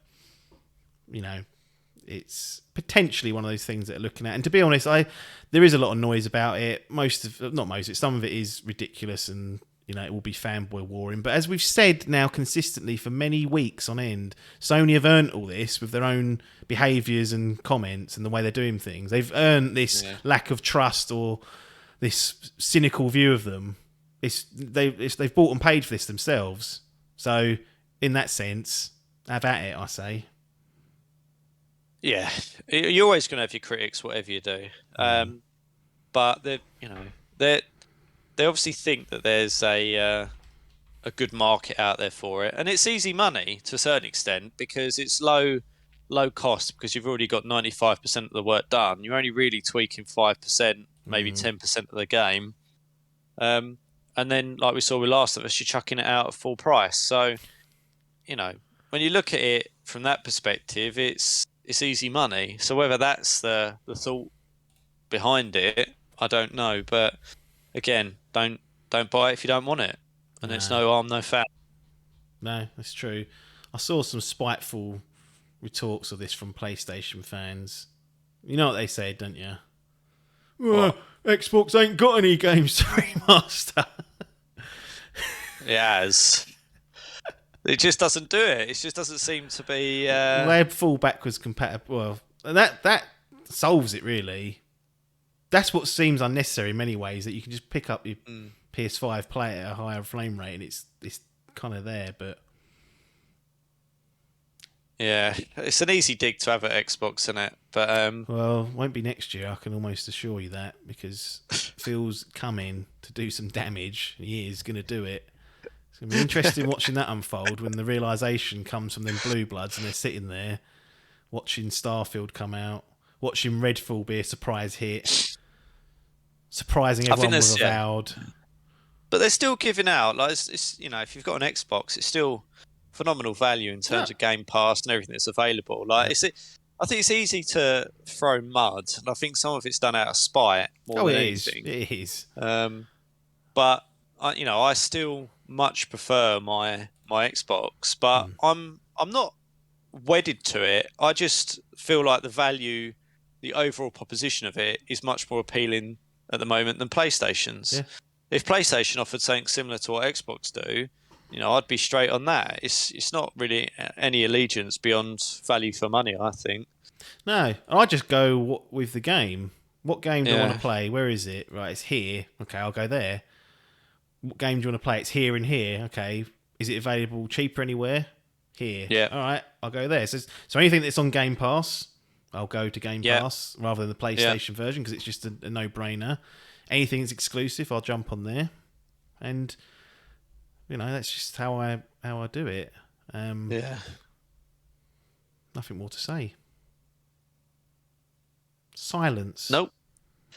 it's potentially one of those things that are looking at. And to be honest, there is a lot of noise about it. Some of it is ridiculous, and it will be fanboy warring. But as we've said now consistently for many weeks on end, Sony have earned all this with their own behaviours and comments and the way they're doing things. They've earned this lack of trust or this cynical view of them. They've bought and paid for this themselves. So in that sense, have at it, I say. Yeah, you're always going to have your critics, whatever you do. But they obviously think that there's a good market out there for it, and it's easy money to a certain extent because it's low cost because you've already got 95% of the work done. You're only really tweaking 5%, maybe 10% of the game, and then like we saw with Last of Us, you're chucking it out at full price. So when you look at it from that perspective, it's easy money. So whether that's the thought behind it, I don't know. But again, don't buy it if you don't want it, and it's no harm, no foul. No, that's true. I saw some spiteful retorts of this from PlayStation fans. You know what they said, don't you? Well, Xbox ain't got any games to remaster. It has. It just doesn't do it. It just doesn't seem to be. They full backwards compatible. Well, that solves it really. That's what seems unnecessary in many ways. That you can just pick up your PS5, play it at a higher frame rate, and it's kind of there. But yeah, it's an easy dig to have at Xbox, isn't it? But well, won't be next year. I can almost assure you that because Phil's coming to do some damage. He is going to do it. It's going to be interesting watching that unfold when the realisation comes from them blue bloods and they're sitting there watching Starfield come out, watching Redfall be a surprise hit, surprising everyone with Avowed. But they're still giving out. Like it's if you've got an Xbox, it's still phenomenal value in terms of Game Pass and everything that's available. Like I think it's easy to throw mud, and I think some of it's done out of spite more than anything. It is. But I still much prefer my Xbox, but I'm not wedded to it. I just feel like the overall proposition of it is much more appealing at the moment than PlayStation's. Yeah. If PlayStation offered something similar to what Xbox do, I'd be straight on that. It's not really any allegiance beyond value for money, I think. No, I just go with the game. What game do I want to play? Where is it? Right, it's here. Okay, I'll go there. What game do you want to play? It's here and here. Okay, is it available cheaper anywhere? Here. Yeah. All right, I'll go there. So anything that's on Game Pass, I'll go to Game Pass rather than the PlayStation version because it's just a no-brainer. Anything that's exclusive, I'll jump on there, and that's just how I do it. Yeah. Nothing more to say. Silence. Nope.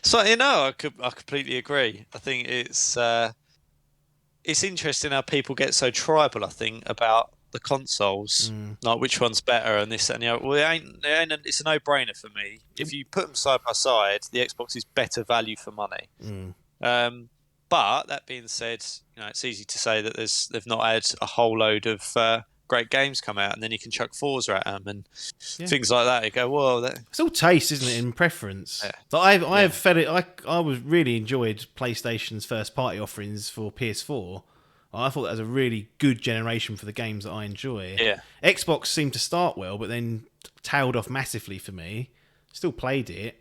So I completely agree. I think it's interesting how people get so tribal. I think about the consoles, like which one's better and this and the other. Well, it's a no-brainer for me. If you put them side by side, the Xbox is better value for money. But that being said, it's easy to say that they've not had a whole load of great games come out, and then you can chuck Forza at them and things like that. You go, well, it's all taste, isn't it, and preference. Yeah. But I have fed it. I was really enjoyed PlayStation's first party offerings for PS4. I thought that was a really good generation for the games that I enjoy. Yeah. Xbox seemed to start well, but then tailed off massively for me. Still played it.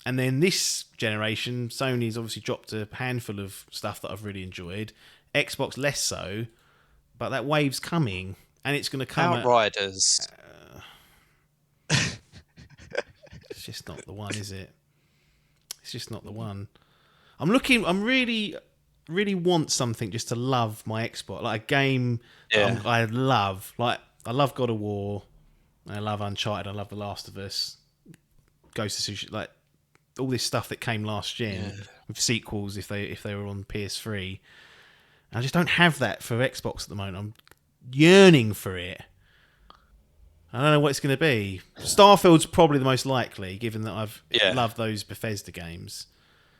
And then this generation, Sony's obviously dropped a handful of stuff that I've really enjoyed. Xbox less so, but that wave's coming, and it's going to come. Outriders. It's just not the one, is it? It's just not the one. I'm really want something just to love my Xbox, like a game I love. Like I love God of War, I love Uncharted, I love The Last of Us, Ghost of Tsushima, like all this stuff that came last gen with sequels if they were on PS3. I just don't have that for Xbox at the moment. I'm yearning for it. I don't know what it's going to be. Starfield's probably the most likely, given that I've loved those Bethesda games.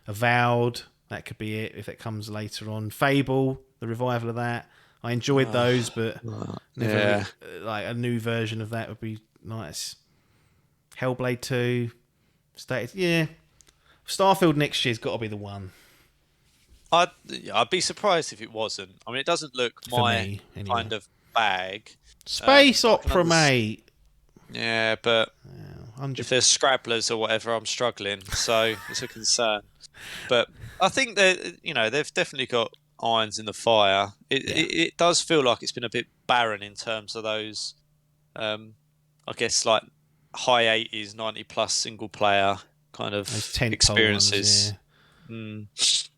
Avowed, that could be it if it comes later on. Fable, the revival of that. I enjoyed those, but never like a new version of that would be nice. Hellblade 2, Starfield next year's got to be the one. I'd be surprised if it wasn't. I mean, it doesn't look my kind of bag. Space opera, mate. Yeah, but if there's Scrabblers or whatever, I'm struggling, so it's a concern. But I think that they've definitely got irons in the fire. It does feel like it's been a bit barren in terms of those, I guess, like high 80s, 90 plus single player kind of experiences. Ones,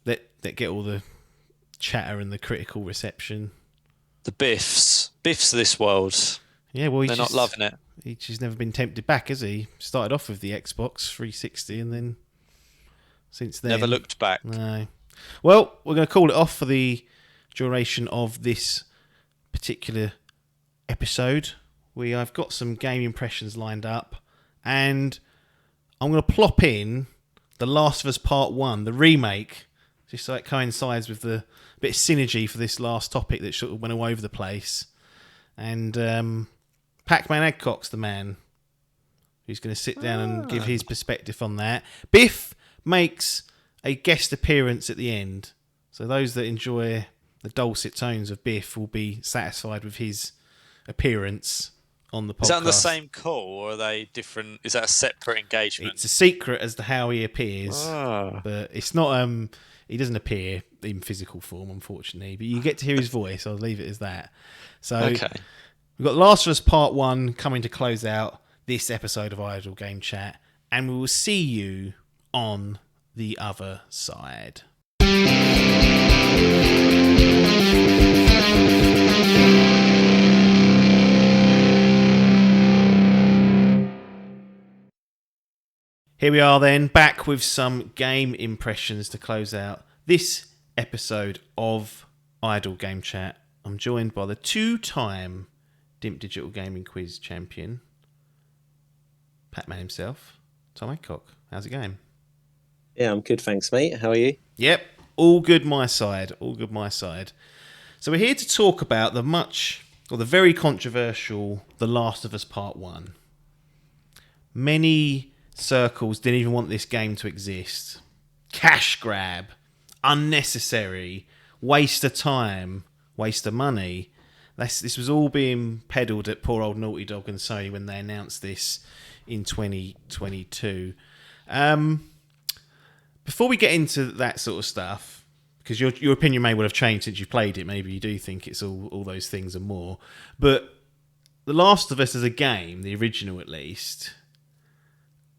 that get all the chatter and the critical reception. The Biffs of this world. Yeah, well, they're not loving it. He's just never been tempted back, has he? Started off with the Xbox 360 and then since then... Never looked back. No. Well, we're going to call it off for the duration of this particular episode. I've got some game impressions lined up and I'm going to plop in The Last of Us Part 1, the remake, just so it coincides with the bit of synergy for this last topic that sort of went all over the place. And Pac-Man Adcock's the man who's going to sit down and give his perspective on that. Biff makes a guest appearance at the end. So those that enjoy the dulcet tones of Biff will be satisfied with his appearance on the podcast. Is that on the same call or are they different? Is that a separate engagement? It's a secret as to how he appears. But it's not... he doesn't appear in physical form, unfortunately, but you get to hear his voice. I'll leave it as that. So we've got Last of Us Part 1 coming to close out this episode of Idle Game Chat, and we will see you on the other side. Here we are then, back with some game impressions to close out this episode of Idle Game Chat. I'm joined by the two-time Dimp Digital Gaming Quiz champion, Pac-Man himself, Tom Adcock. How's it going? Yeah, I'm good, thanks, mate. How are you? Yep, all good my side, all good my side. So we're here to talk about the very controversial The Last of Us Part 1. Many circles didn't even want this game to exist. Cash grab, unnecessary, waste of time, waste of money. This was all being peddled at poor old Naughty Dog and Sony when they announced this in 2022. Before we get into that sort of stuff, because your opinion may well have changed since you played it, maybe you do think it's all those things and more, but The Last of Us as a game, the original at least,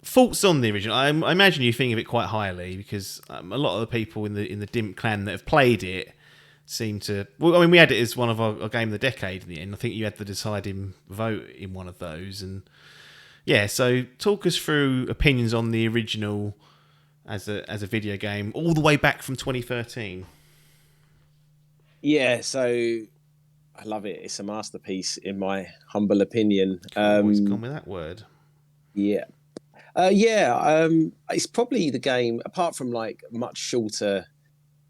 thoughts on the original. I imagine you think of it quite highly because a lot of the people in the Dimp clan that have played it seemed to. Well, I mean, we had it as one of our game of the decade in the end. I think you had the deciding vote in one of those, and yeah. So talk us through opinions on the original as a video game, all the way back from 2013. Yeah, so I love it. It's a masterpiece, in my humble opinion. Always gone with that word. Yeah. It's probably the game, apart from like much shorter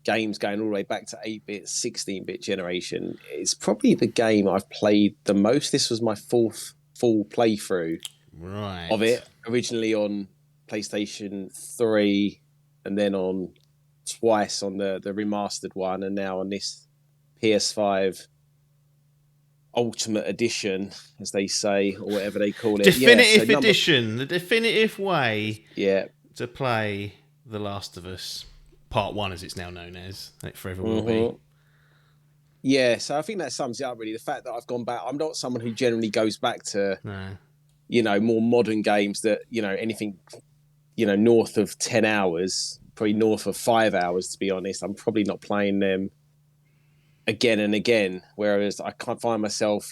games going all the way back to 8-bit, 16-bit generation, it's probably the game I've played the most. This was my fourth full playthrough of it, originally on PlayStation 3 and then on twice on the remastered one, and now on this PS5 Ultimate Edition, as they say, or whatever they call it. Definitive Edition, the definitive way to play The Last of Us Part 1, as it's now known as. It forever will be. Yeah, so I think that sums it up, really. The fact that I've gone back, I'm not someone who generally goes back to, more modern games that, anything, north of 10 hours, probably north of 5 hours, to be honest. I'm probably not playing them again and again, whereas I can't find myself,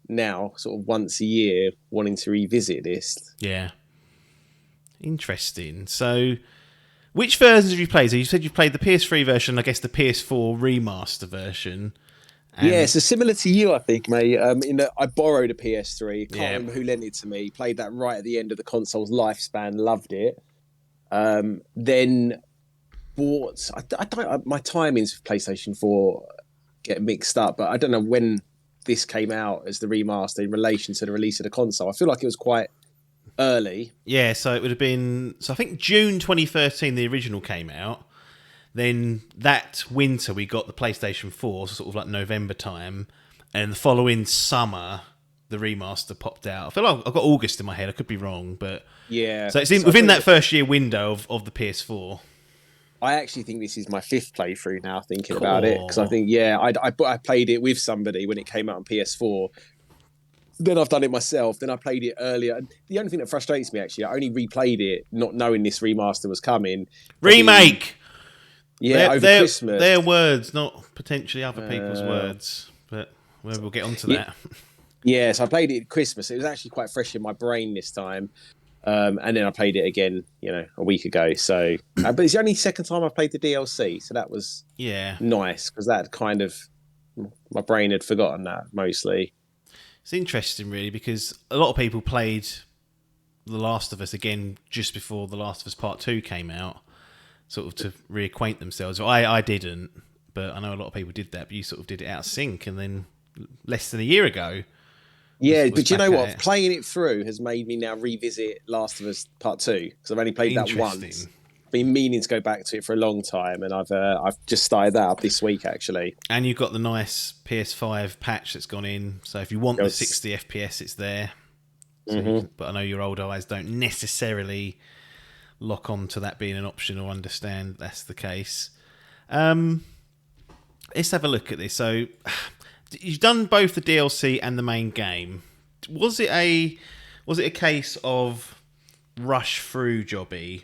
now sort of once a year wanting to revisit this. Yeah. Interesting. So, which versions have you played? So you said you've played the PS3 version, I guess the PS4 remaster version. Yeah, so similar to you, I think, mate, in that I borrowed a PS3. Can't remember who lent it to me. Played that right at the end of the console's lifespan. Loved it. Then bought... my timings for PlayStation 4 get mixed up, but I don't know when this came out as the remaster in relation to the release of the console. I feel like it was quite early. Yeah, so it would have been... So I think June 2013 the original came out. Then that winter we got the PlayStation 4, so sort of like November time, and the following summer the remaster popped out. I feel like I've got August in my head, I could be wrong, but yeah. So it's within that first year window of the PS4. I actually think this is my fifth playthrough now, thinking about it, because I think I played it with somebody when it came out on PS4. Then I've done it myself. Then I played it earlier. The only thing that frustrates me, actually, I only replayed it not knowing this remaster was coming. Remake. Over Christmas. Their words, not potentially other people's words, but we'll get onto that. Yeah, so I played it at Christmas. It was actually quite fresh in my brain this time. And then I played it again, a week ago. So, but it's the only second time I played the DLC. So that was nice, because that kind of, my brain had forgotten that mostly. It's interesting, really, because a lot of people played The Last of Us again just before The Last of Us Part 2 came out, sort of to reacquaint themselves. I didn't, but I know a lot of people did that, but you sort of did it out of sync, and then less than a year ago... Yeah, but you know what? Playing it through has made me now revisit Last of Us Part 2, because I've only played that once. Been meaning to go back to it for a long time, and I've just started that up this week, actually. And you've got the nice PS5 patch that's gone in, so if you want the 60 FPS, it's there. So but I know your old eyes don't necessarily lock on to that being an option or understand that's the case. Let's have a look at this. So... You've done both the DLC and the main game. Was it a case of rush through jobby,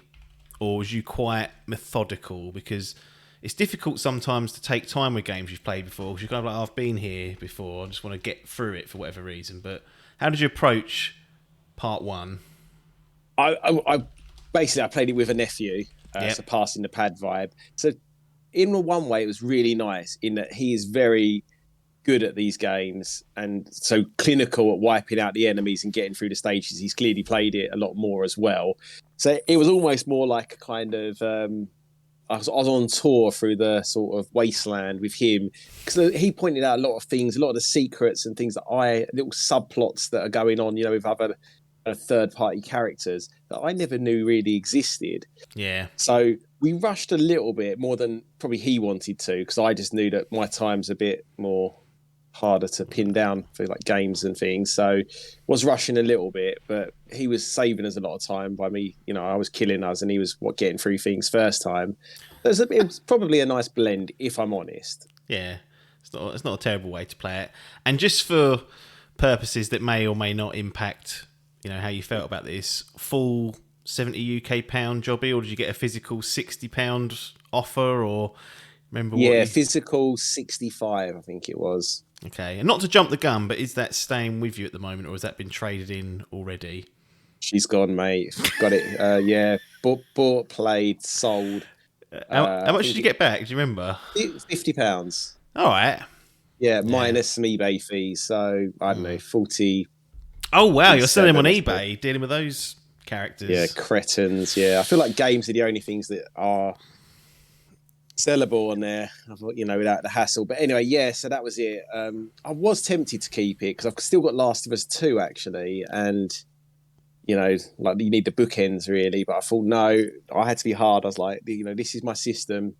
or was you quite methodical? Because it's difficult sometimes to take time with games you've played before, because you're kind of like, I've been here before, I just want to get through it for whatever reason. But how did you approach part 1? I basically played it with a nephew, so passing the pad vibe. So in one way, it was really nice in that he is very good at these games and so clinical at wiping out the enemies and getting through the stages. He's clearly played it a lot more as well. So it was almost more like a kind of I was on tour through the sort of wasteland with him, because he pointed out a lot of things, a lot of the secrets and things that little subplots that are going on, with other third-party characters that I never knew really existed. Yeah. So we rushed a little bit more than probably he wanted to, because I just knew that my time's a bit more harder to pin down for like games and things, so was rushing a little bit, but he was saving us a lot of time by me. I was killing us and he was getting through things first time. It was probably a nice blend, if I'm honest. Yeah, it's not a terrible way to play it. And just for purposes that may or may not impact how you felt about this, full 70 UK pound jobby, or did you get a physical £60 offer, or Remember? Yeah, physical 65, I think it was. Okay, and not to jump the gun, but is that staying with you at the moment, or has that been traded in already? She's gone, mate. Got it. Yeah, bought, played, sold. How much did you get back? Do you remember? £50. All right. Yeah, minus some eBay fees. So I don't know, 40. Oh wow, you're selling them on 47, eBay, dealing with those characters. Yeah, cretins. Yeah, I feel like games are the only things that are sellable on there, without the hassle. But anyway, yeah, so that was it. I was tempted to keep it because I've still got Last of Us 2 actually, and like you need the bookends really. But I thought no, I had to be hard. I was like, this is my system.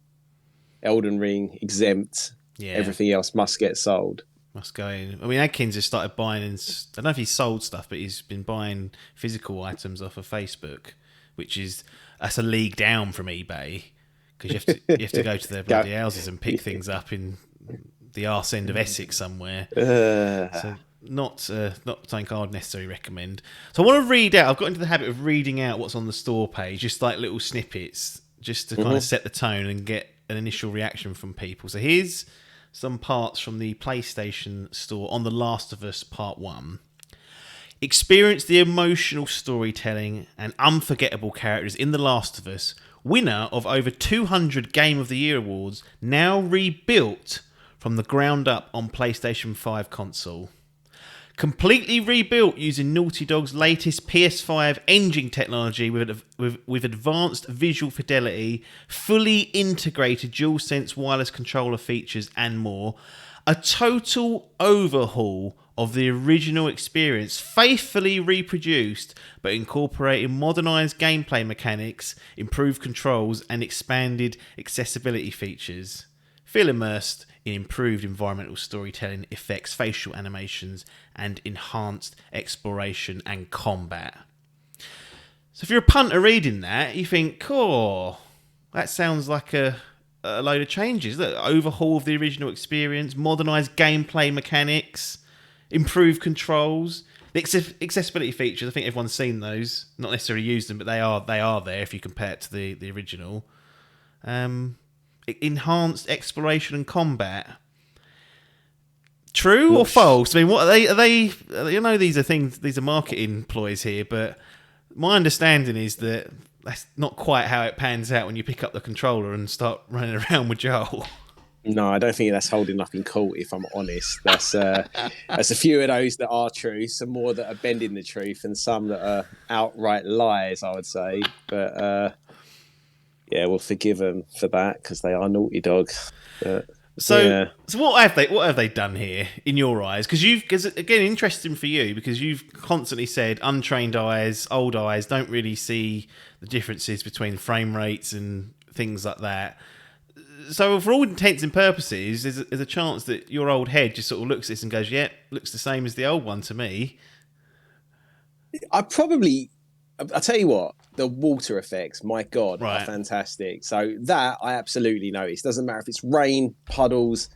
Elden Ring exempt. Yeah. Everything else must get sold. Must go in. I mean, Adkins has started buying. I don't know if he's sold stuff, but he's been buying physical items off of Facebook, that's a league down from eBay. Because you have to go to their bloody houses and pick things up in the arse end of Essex somewhere. So not something I'd necessarily recommend. So I want to read out. I've got into the habit of reading out what's on the store page, just like little snippets, just to kind of set the tone and get an initial reaction from people. So here's some parts from the PlayStation store on The Last of Us Part 1. Experience the emotional storytelling and unforgettable characters in The Last of Us, winner of over 200 Game of the Year awards, now rebuilt from the ground up on PlayStation 5 console. Completely rebuilt using Naughty Dog's latest PS5 engine technology with advanced visual fidelity, fully integrated DualSense wireless controller features and more. A total overhaul of the original experience, faithfully reproduced, but incorporating modernised gameplay mechanics, improved controls, and expanded accessibility features. Feel immersed in improved environmental storytelling, effects, facial animations, and enhanced exploration and combat. So if you're a punter reading that, you think, that sounds like a load of changes. Look, overhaul of the original experience, modernised gameplay mechanics, improved controls, the accessibility features. I think everyone's seen those, not necessarily used them, but they are there if you compare it to the original. Enhanced exploration and combat. True or false? I mean, what are they? These are things. These are marketing ploys here, but my understanding is that that's not quite how it pans out when you pick up the controller and start running around with Joel. No, I don't think that's holding up in court, if I'm honest. That's a few of those that are true, some more that are bending the truth, and some that are outright lies, I would say. But yeah, we'll forgive them for that because they are Naughty Dog. So what have they done here in your eyes? Because again, interesting for you because you've constantly said untrained eyes, old eyes don't really see the differences between frame rates and things like that. So for all intents and purposes, there's a chance that your old head just sort of looks at this and goes, "Yeah, looks the same as the old one to me." I'll tell you what, the water effects, my God, are fantastic. So that I absolutely notice. Doesn't matter if it's rain, puddles,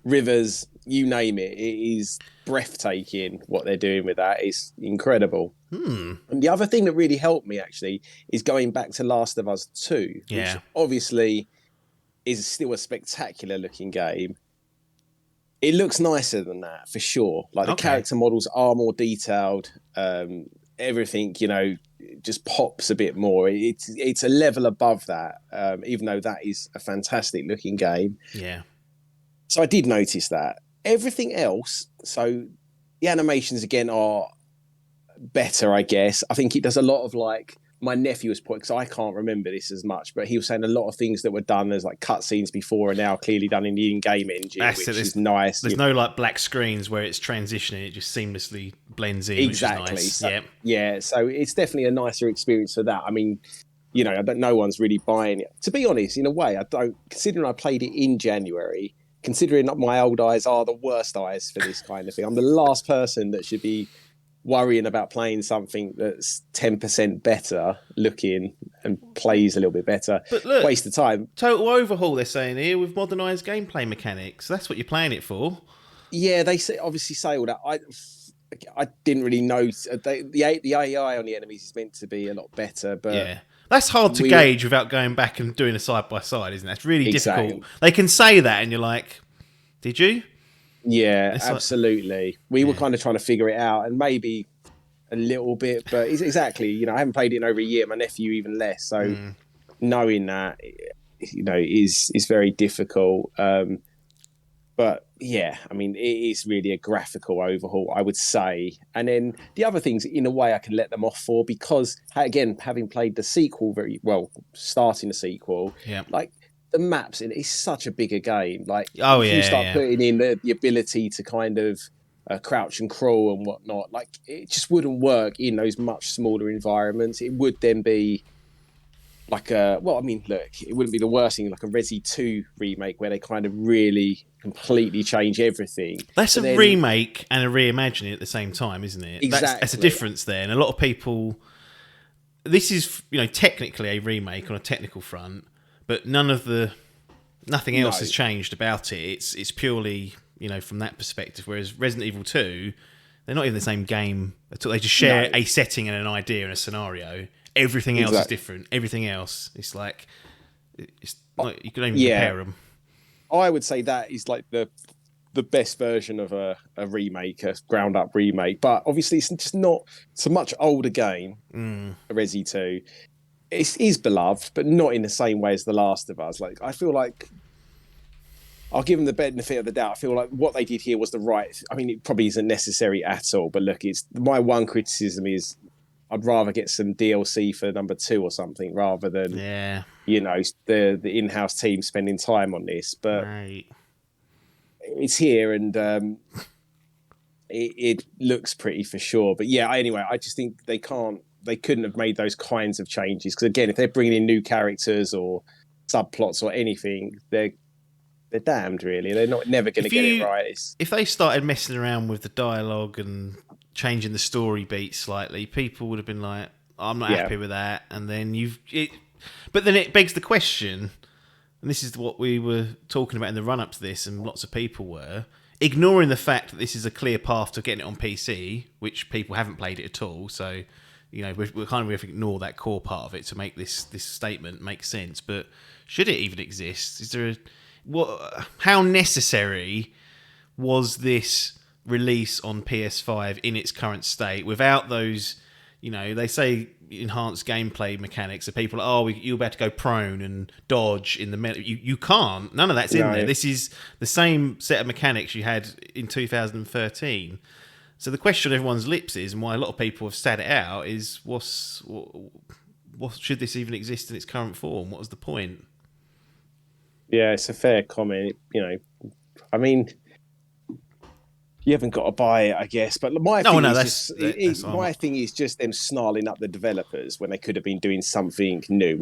rivers, you name it. It is breathtaking what they're doing with that. It's incredible. And the other thing that really helped me actually is going back to Last of Us 2, which obviously is still a spectacular looking game. It looks nicer than that for sure. Like the character models are more detailed. Everything, just pops a bit more. It's a level above that, even though that is a fantastic looking game. Yeah. So I did notice that. Everything else, so the animations again are better, I guess. I think it does a lot of like my nephew was pointing, because I can't remember this as much, but he was saying a lot of things that were done as like cutscenes before are now clearly done in the in-game engine, which is nice. There's no like black screens where it's transitioning; it just seamlessly blends in. Exactly. Which is So, nice. so it's definitely a nicer experience for that. I mean, no one's really buying it. To be honest, in a way, I don't. Considering I played it in January, considering that my old eyes are the worst eyes for this kind of thing, I'm the last person that should be worrying about playing something that's 10% better looking and plays a little bit better. But look, waste of time. Total overhaul, they're saying here, with modernised gameplay mechanics. That's what you're playing it for. Yeah, they obviously say all that. I didn't really know. The AI on the enemies is meant to be a lot better, but That's hard to gauge without going back and doing a side by side, isn't it? That's really difficult. They can say that, and you're like, "Did you?" Yeah, it's absolutely. We were kind of trying to figure it out, and maybe a little bit, but it's exactly. I haven't played it in over a year. My nephew even less. So knowing that, is very difficult. But yeah, I mean, it is really a graphical overhaul, I would say. And then the other things, in a way, I can let them off for because, again, having played the sequel very well, starting the sequel, like the maps, it's such a bigger game. Like, if you start putting in the ability to kind of crouch and crawl and whatnot, like it just wouldn't work in those much smaller environments. It would then be like look, it wouldn't be the worst thing, like a Resi 2 remake where they kind of really completely change everything. That's a remake and a reimagining at the same time, isn't it? Exactly. That's a difference there. And a lot of people, this is, technically a remake on a technical front, but nothing else has changed about it. It's purely, from that perspective. Whereas Resident Evil 2, they're not even the same game at all. They just share a setting and an idea and a scenario. Everything else is different. Everything else, it's like, you could even compare them. I would say that is like the best version of a remake, a ground up remake. But obviously, it's just not. It's a much older game. Resi 2. It is beloved, but not in the same way as The Last of Us. Like, I feel like I'll give them the benefit of the doubt. I feel like what they did here was the right. I mean, it probably isn't necessary at all. But look, it's my one criticism is I'd rather get some DLC for number 2 or something rather than the in-house team spending time on this. But it's here and it looks pretty for sure. But yeah, anyway, I just think they couldn't have made those kinds of changes because again, if they're bringing in new characters or subplots or anything, they're damned. Really, they're never going to get it right. If they started messing around with the dialogue and changing the story beat slightly, people would have been like, I'm not happy with that. And then but then it begs the question, and this is what we were talking about in the run-up to this, and lots of people were, ignoring the fact that this is a clear path to getting it on PC, which people haven't played it at all, so, we're kind of going to ignore that core part of it to make this statement make sense. But should it even exist? Is there how necessary was this release on PS5 in its current state without those, they say enhanced gameplay mechanics, so people are, you're about to go prone and dodge in the middle. You can't. None of that's in there. This is the same set of mechanics you had in 2013. So the question on everyone's lips is, and why a lot of people have sat it out, is what should this even exist in its current form? What was the point? Yeah, it's a fair comment. I mean, you haven't got to buy it, I guess. But my thing is just them snarling up the developers when they could have been doing something new.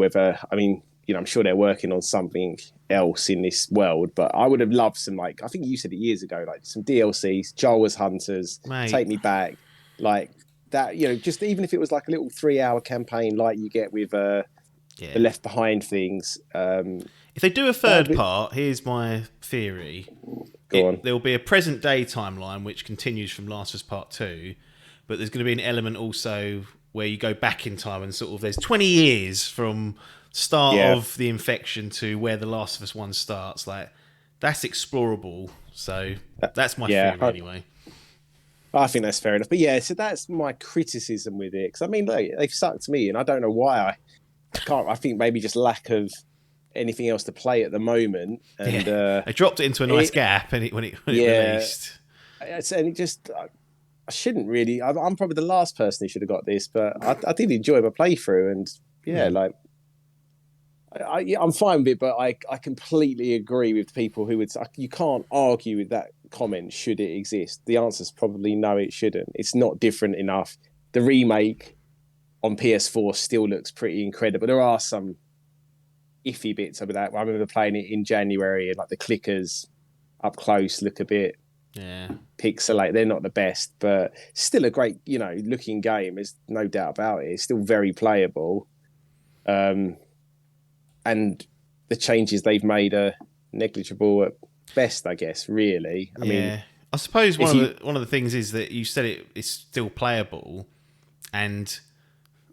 I'm sure they're working on something else in this world, but I would have loved some, I think you said it years ago, some DLCs, Jawa's Hunters, Take Me Back, like that, just even if it was like a little 3-hour campaign like you get with the Left Behind things. If they do a third part, here's my theory. There will be a present day timeline which continues from Last of Us Part 2, but there's going to be an element also where you go back in time and sort of there's 20 years from start of the infection to where The Last of Us 1 starts. Like, that's explorable. So that's my theory anyway. I think that's fair enough. But yeah, so that's my criticism with it. Because I mean, they've sucked me in. I don't know why I can't. I think maybe just lack of anything else to play at the moment. And they dropped it into a nice gap when it released. And it just, I shouldn't really. I'm probably the last person who should have got this, but I did enjoy my playthrough, and I'm fine with it. But I completely agree with people who would. You can't argue with that comment. Should it exist? The answer is probably no. It shouldn't. It's not different enough. The remake on PS4 still looks pretty incredible. There are some iffy bits of that. I remember playing it in January, and the clickers up close look a bit pixelate. They're not the best, but still a great, looking game. There's no doubt about it. It's still very playable. And the changes they've made are negligible at best, I guess, really. I mean, I suppose one of the things is that you said it's still playable, and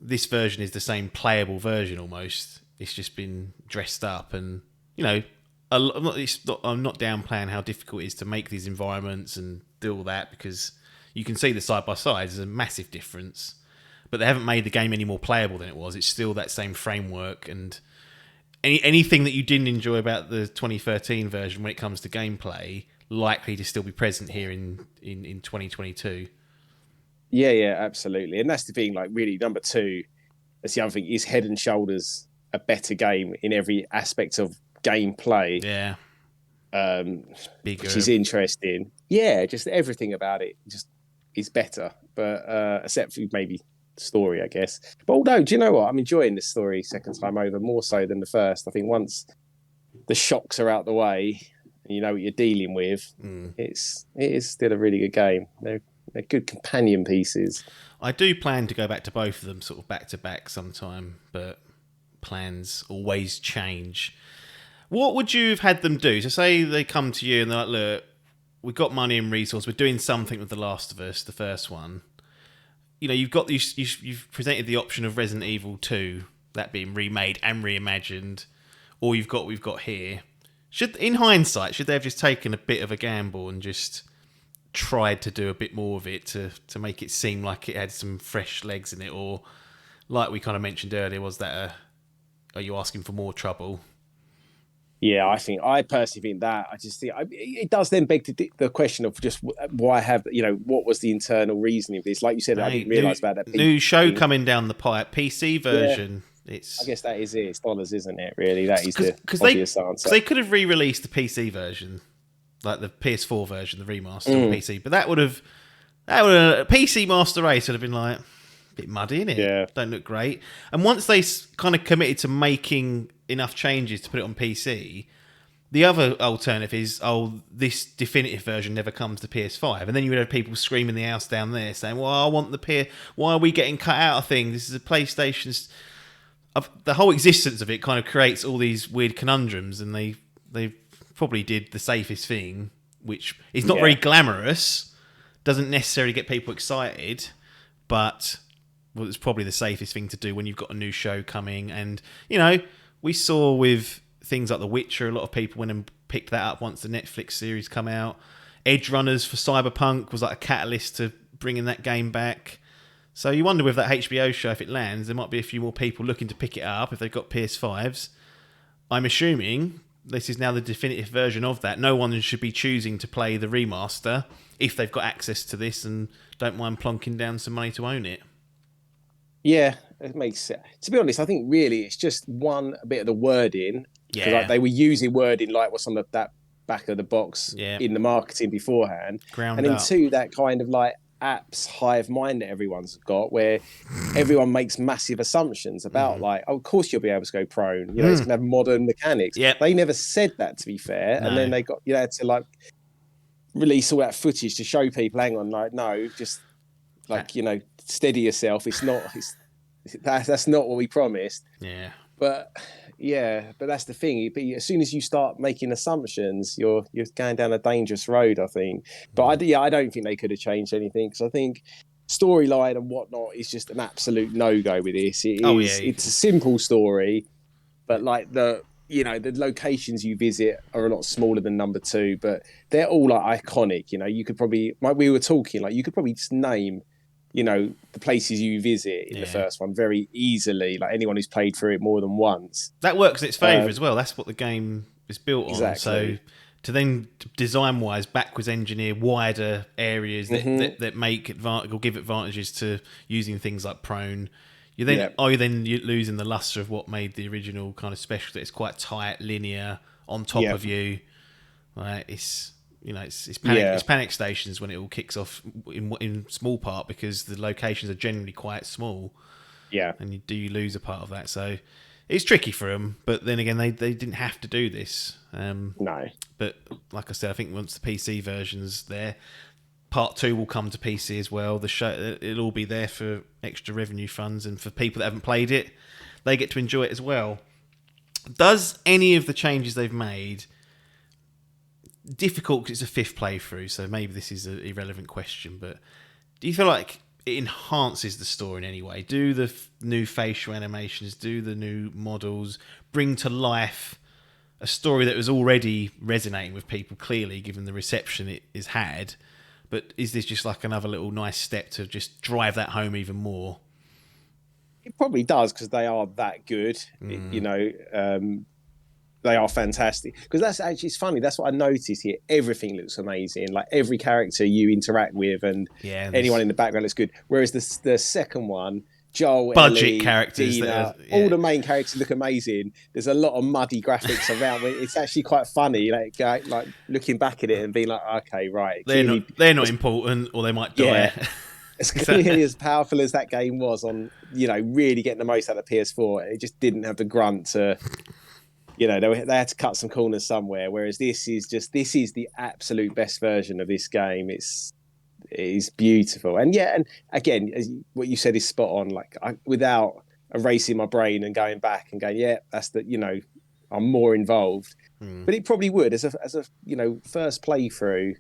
this version is the same playable version almost. It's just been dressed up, and I'm not downplaying how difficult it is to make these environments and do all that, because you can see the side by side. There's a massive difference, but they haven't made the game any more playable than it was. It's still that same framework, and anything that you didn't enjoy about the 2013 version when it comes to gameplay, likely to still be present here in 2022. Yeah, absolutely. And that's the thing, like, really, number 2, that's the other thing, is head and shoulders a better game in every aspect of gameplay. Yeah. Which is interesting. Yeah, just everything about it just is better. But except for maybe story, I guess. But although, do you know what? I'm enjoying this story second time over more so than the first. I think once the shocks are out the way and you know what you're dealing with, it is still a really good game. They're good companion pieces. I do plan to go back to both of them sort of back to back sometime, but plans always change. What would you have had them do? So say they come to you and they're like, look, we've got money and resource, we're doing something with The Last of Us, the first one. You've got you've presented the option of Resident Evil 2, that being remade and reimagined, or we've got here. In hindsight, should they have just taken a bit of a gamble and just tried to do a bit more of it to make it seem like it had some fresh legs in it, or like we kind of mentioned earlier, was that are you asking for more trouble? Yeah, I personally think that. I just think it does then beg the question of just why what was the internal reasoning of this? Like you said, I didn't realise about that. New show coming down the pipe, PC version. Yeah. I guess that is it. It's dollars, isn't it? Really, that is the obvious answer. They could have re-released the PC version, like the PS4 version, the remaster on PC, but that would have PC Master Race would have been like a bit muddy, innit? Yeah, don't look great. And once they kind of committed to making enough changes to put it on PC, the other alternative is, this definitive version never comes to PS5, and then you would have people screaming the house down there saying, well, I want the PS, why are we getting cut out of things? This is a PlayStation's... The whole existence of it kind of creates all these weird conundrums, and they probably did the safest thing, which is not very glamorous, doesn't necessarily get people excited, but it's probably the safest thing to do when you've got a new show coming. And, we saw with things like The Witcher, a lot of people went and picked that up once the Netflix series come out. Edge Runners for Cyberpunk was like a catalyst to bringing that game back. So you wonder with that HBO show, if it lands, there might be a few more people looking to pick it up if they've got PS5s. I'm assuming this is now the definitive version of that. No one should be choosing to play the remaster if they've got access to this and don't mind plonking down some money to own it. Yeah, it makes sense. To be honest, I think really it's just a bit of the wording. Yeah. Like they were using wording like what's on that back of the box in the marketing beforehand. Ground and then up. two, that kind of like apps hive mind that everyone's got, where everyone makes massive assumptions about like, of course you'll be able to go prone. It's gonna have modern mechanics. Yep. They never said that, to be fair. No. And then they got had to like release all that footage to show people, hang on, like no, just like steady yourself. It's not. That's not what we promised. Yeah. But that's the thing. But as soon as you start making assumptions, you're going down a dangerous road, I think. But I don't think they could have changed anything, because I think storyline and whatnot is just an absolute no-go with this. It's a simple story, but like the locations you visit are a lot smaller than number 2, but they're all like iconic. You could probably, like we were talking, like you could probably just name the places you visit in the first one very easily, like anyone who's played through it more than once. That works in its favour as well. That's what the game is built on. So to then design-wise backwards engineer wider areas that make or give advantages to using things like prone, you're losing the luster of what made the original kind of special. That it's quite tight, linear, on top of you. Right? It's panic stations when it all kicks off in small part, because the locations are generally quite small. Yeah, and you lose a part of that, so it's tricky for them. But then again, they didn't have to do this. No, but like I said, I think once the PC version's there, part 2 will come to PC as well. The show, it'll all be there for extra revenue funds, and for people that haven't played it, they get to enjoy it as well. Does any of the changes they've made... difficult because it's a 5th playthrough, so maybe this is an irrelevant question, but do you feel like it enhances the story in any way. Do the new facial animations, do the new models, bring to life a story that was already resonating with people, clearly, given the reception it has had. But is this just like another little nice step to just drive that home even more? It probably does, because they are that good. They are fantastic. Because that's actually, it's funny. That's what I noticed here. Everything looks amazing. Like every character you interact with and anyone in the background looks good. Whereas the second one, Joel, budget Ellie, characters, Dina, all the main characters look amazing. There's a lot of muddy graphics around. It's actually quite funny, like looking back at it and being like, okay, right, they're not important, or they might die. Yeah, as clearly as powerful as that game was on, really getting the most out of PS4, it just didn't have the grunt to. They had to cut some corners somewhere. Whereas this is the absolute best version of this game. It is beautiful, and again, what you said is spot on. Like without erasing my brain and going back and going, that's I'm more involved. But it probably would as a first playthrough.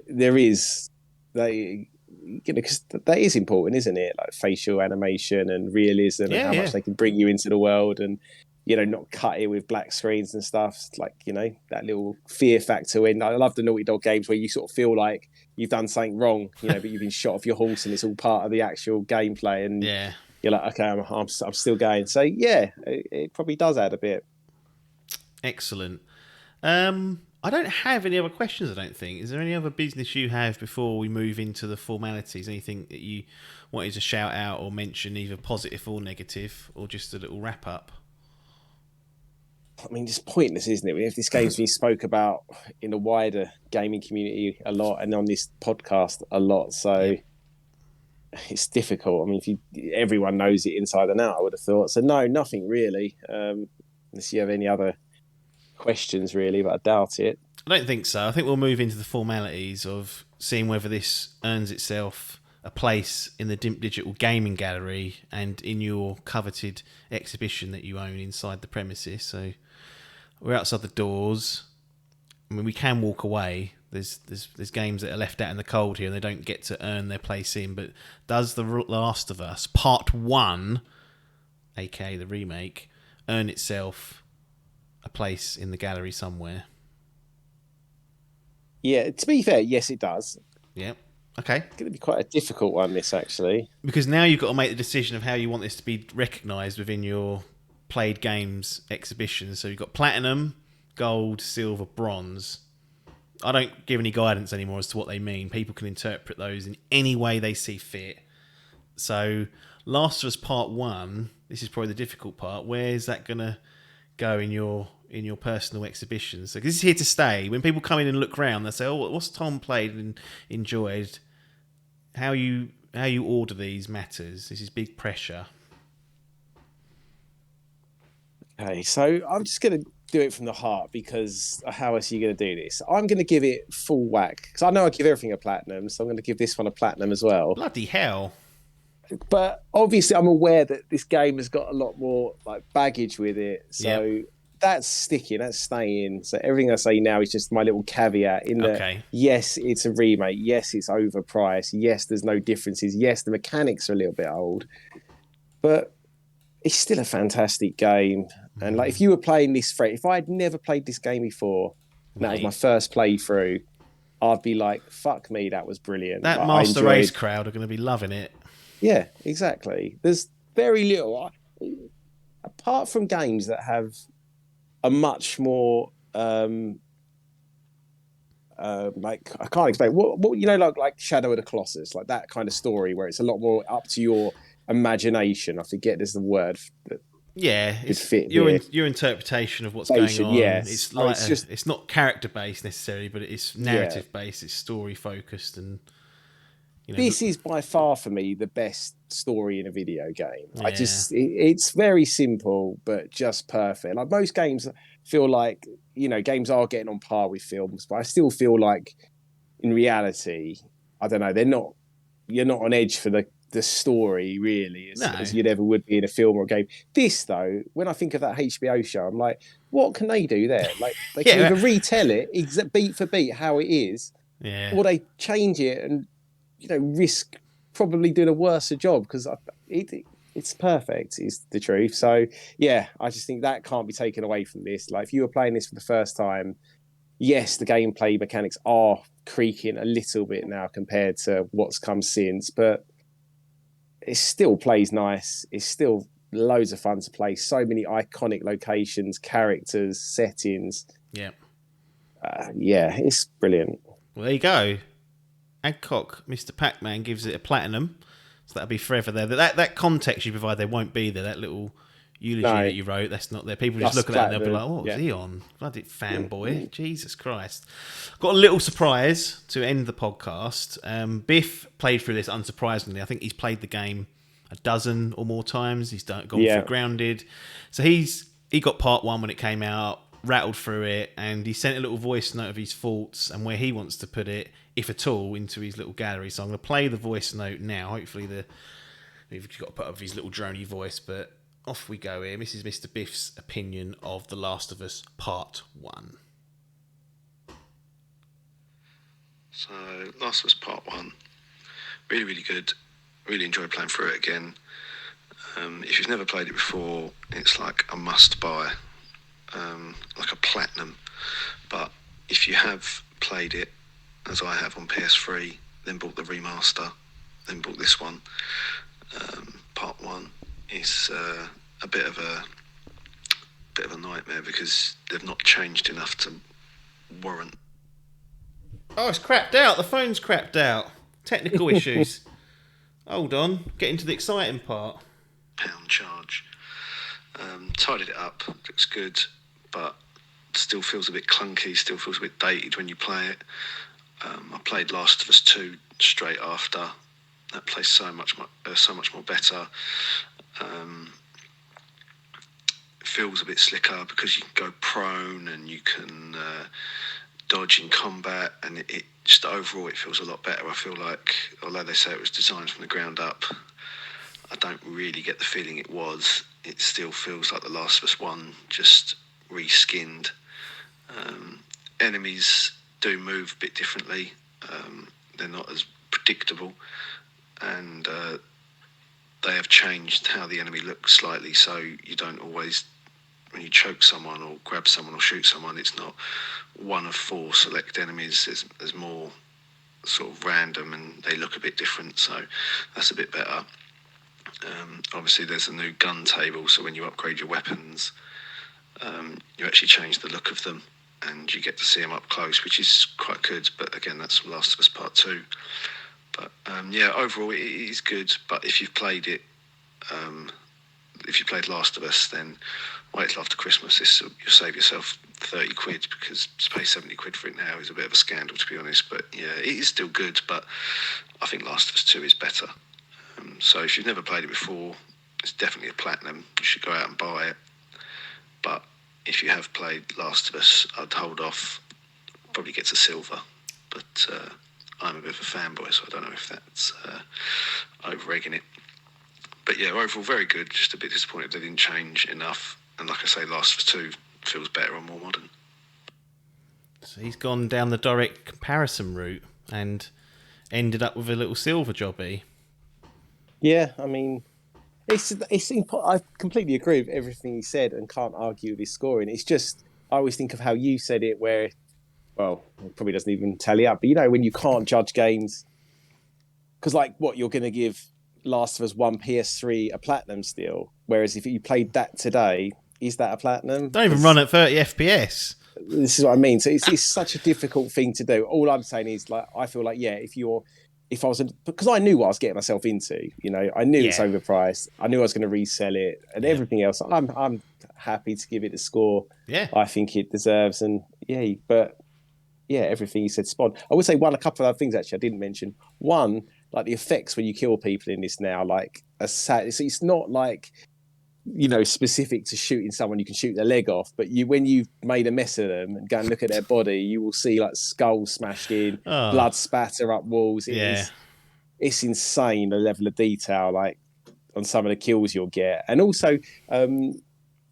There is because that is important, isn't it? Like facial animation and realism and how much they can bring you into the world and. Not cut it with black screens and stuff. Like, that little fear factor in. I love the Naughty Dog games where you sort of feel like you've done something wrong, but you've been shot off your horse and it's all part of the actual gameplay. And you're like, okay, I'm still going. So, it probably does add a bit. Excellent. I don't have any other questions, I don't think. Is there any other business you have before we move into the formalities? Anything that you wanted to shout out or mention, either positive or negative, or just a little wrap up? I mean, it's pointless, isn't it? If this game's been spoke about in the wider gaming community a lot and on this podcast a lot, so it's difficult. I mean, everyone knows it inside and out, I would have thought. So no, nothing really. Unless you have any other questions, really, but I doubt it. I don't think so. I think we'll move into the formalities of seeing whether this earns itself a place in the Dimp Digital Gaming Gallery and in your coveted exhibition that you own inside the premises. So we're outside the doors. I mean, we can walk away. There's games that are left out in the cold here and they don't get to earn their place in. But does The Last of Us Part 1, aka the remake, earn itself a place in the gallery somewhere? Yeah, to be fair, yes, it does. Yeah. Okay. It's going to be quite a difficult one, this, actually. Because now you've got to make the decision of how you want this to be recognised within your played games exhibition. So you've got platinum, gold, silver, bronze. I don't give any guidance anymore as to what they mean. People can interpret those in any way they see fit. So Last of Us Part 1, this is probably the difficult part. Where is that going to go in your personal exhibition? So this is here to stay. When people come in and look around, they say, "Oh, what's Tom played and enjoyed?" How you order these matters. This is big pressure. Okay, so I'm just going to do it from the heart, because how else are you going to do this? I'm going to give it full whack, because I know I give everything a platinum, so I'm going to give this one a platinum as well. Bloody hell. But obviously I'm aware that this game has got a lot more baggage with it, so that's sticking, that's staying. So everything I say now is just my little caveat in that, yes, it's a remake, yes, it's overpriced, yes, there's no differences, yes, the mechanics are a little bit old, but it's still a fantastic game. And if you were playing this, if I had never played this game before, and that was my first playthrough, I'd be like, fuck me, that was brilliant. That Master Race crowd are going to be loving it. Yeah, exactly. There's very little, apart from games that have a much more, I can't explain, what like Shadow of the Colossus, like that kind of story where it's a lot more up to your imagination. I forget there's the word that your interpretation of what's going on. Yes. It's not character based necessarily, but it's narrative based. It's story focused, and this is by far for me the best story in a video game. It's very simple but just perfect. Like most games feel like games are getting on par with films, but I still feel like in reality, I don't know, you're not on edge for the story really as you'd ever would be in a film or a game. This though, when I think of that HBO show, I'm like, what can they do there? Like they can either retell it beat for beat how it is, or they change it and risk probably doing a worse job because it's perfect, is the truth. So yeah, I just think that can't be taken away from this. Like if you were playing this for the first time, yes, the gameplay mechanics are creaking a little bit now compared to what's come since, but it still plays nice. It's still loads of fun to play. So many iconic locations, characters, settings. Yeah. Yeah, it's brilliant. Well, there you go. Adcock, Mr. Pac-Man gives it a platinum. So that'll be forever there. That context you provide there won't be there. That little eulogy that you wrote, that's not there. People just look at that and they'll be like, what was he on? Bloody fanboy. Jesus Christ. Got a little surprise to end the podcast. Biff played through this unsurprisingly. I think he's played the game a dozen or more times. He's gone through Grounded. So he got part 1 when it came out, rattled through it, and he sent a little voice note of his thoughts and where he wants to put it, if at all, into his little gallery. So I'm going to play the voice note now. Hopefully we've got to put up his little drony voice, but off we go here. This is Mr. Biff's opinion of The Last of Us Part 1. So, Last of Us Part 1, really, really good. Really enjoyed playing through it again. If you've never played it before, it's like a must-buy, like a platinum. But if you have played it, as I have on PS3, then bought the remaster, then bought this one, Part 1 is a bit of a nightmare because they've not changed enough to warrant. Oh, it's crapped out. The phone's crapped out. Technical issues. Hold on. Getting to the exciting part. Pound charge. Tidied it up. Looks good, but still feels a bit clunky. Still feels a bit dated when you play it. I played Last of Us 2 straight after. That plays so much more better. It feels a bit slicker because you can go prone and you can dodge in combat, and it just overall it feels a lot better. I feel like, although they say it was designed from the ground up, I don't really get the feeling it was. It still feels like The Last of Us 1, just reskinned. Enemies do move a bit differently. They're not as predictable, and they have changed how the enemy looks slightly, so you don't always, when you choke someone or grab someone or shoot someone, it's not one of 4 select enemies. There's more sort of random, and they look a bit different, so that's a bit better. Obviously there's a new gun table, so when you upgrade your weapons, you actually change the look of them and you get to see them up close, which is quite good. But again, that's from Last of Us Part 2. But yeah, overall it is good. But if you've played it, if you played Last of Us, then wait till after Christmas. You'll save yourself 30 quid, because to pay 70 quid for it now is a bit of a scandal, to be honest. But yeah, it is still good, but I think Last of Us 2 is better. So if you've never played it before, it's definitely a platinum. You should go out and buy it. But if you have played Last of Us, I'd hold off. Probably gets a silver. But I'm a bit of a fanboy, so I don't know if that's over-egging it. But yeah, overall very good. Just a bit disappointed they didn't change enough. And like I say, Last of Us 2 feels better and more modern. So he's gone down the direct comparison route and ended up with a little silver jobby. Yeah, I mean, I completely agree with everything he said and can't argue with his scoring. It's just, I always think of how you said it, where, well, it probably doesn't even tally up, but you know, when you can't judge games, because like what, you're going to give Last of Us 1 PS3 a platinum still, whereas if you played that today, is that a platinum? Don't even run at 30 FPS. This is what I mean. So it's such a difficult thing to do. All I'm saying is, like, I feel like, yeah, because I knew what I was getting myself into, you know, I knew it's overpriced. I knew I was going to resell it and everything else. I'm happy to give it the score. Yeah, I think it deserves. And everything you said spot on. I would say a couple of other things actually I didn't mention. One, like the effects when you kill people in this now, like it's not like, you know, specific to shooting someone you can shoot their leg off, but when you've made a mess of them and go and look at their body, you will see like skulls smashed in, blood spatter up walls. It's insane, the level of detail like on some of the kills you'll get. And also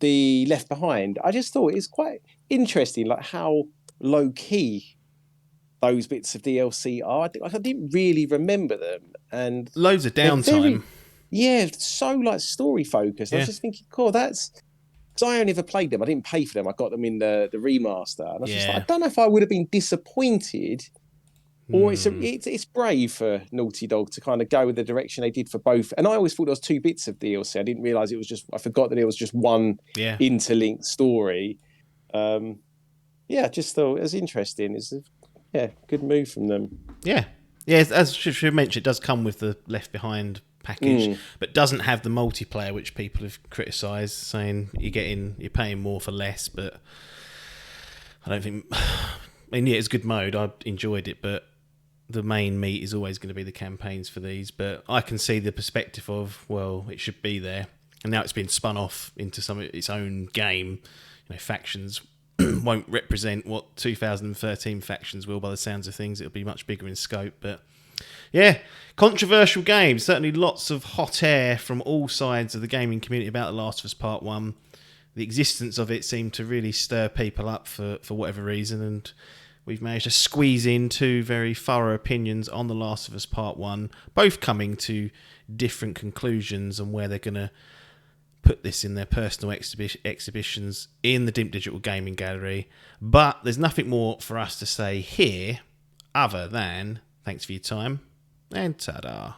the Left Behind, I just thought it was quite interesting, like how low key those bits of DLC are. I didn't really remember them, and loads of downtime. So like story focused. I was just thinking, cool, that's because I only ever played them. I didn't pay for them. I got them in the remaster, and I was just like, I don't know if I would have been disappointed. Or it's brave for Naughty Dog to kind of go with the direction they did for both. And I always thought there was 2 bits of DLC. I didn't realise it was just. I forgot that it was just one interlinked story. I just thought it was interesting. It's good move from them. Yeah. As she mentioned, it does come with the Left Behind package, but doesn't have the multiplayer, which people have criticised, saying you're paying more for less. But I don't think. I mean, it's a good mode. I enjoyed it, but the main meat is always going to be the campaigns for these. But I can see the perspective of, well, it should be there, and now it's been spun off into its own game. Factions won't represent what 2013 factions will, by the sounds of things. It'll be much bigger in scope. But controversial game. Certainly lots of hot air from all sides of the gaming community about The Last of Us Part 1. The existence of it seemed to really stir people up for whatever reason, and we've managed to squeeze in 2 very thorough opinions on The Last of Us Part 1, both coming to different conclusions on where they're going to put this in their personal exhibitions in the Dimp Digital Gaming Gallery. But there's nothing more for us to say here other than thanks for your time and ta-da.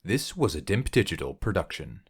This was a Dimp Digital production.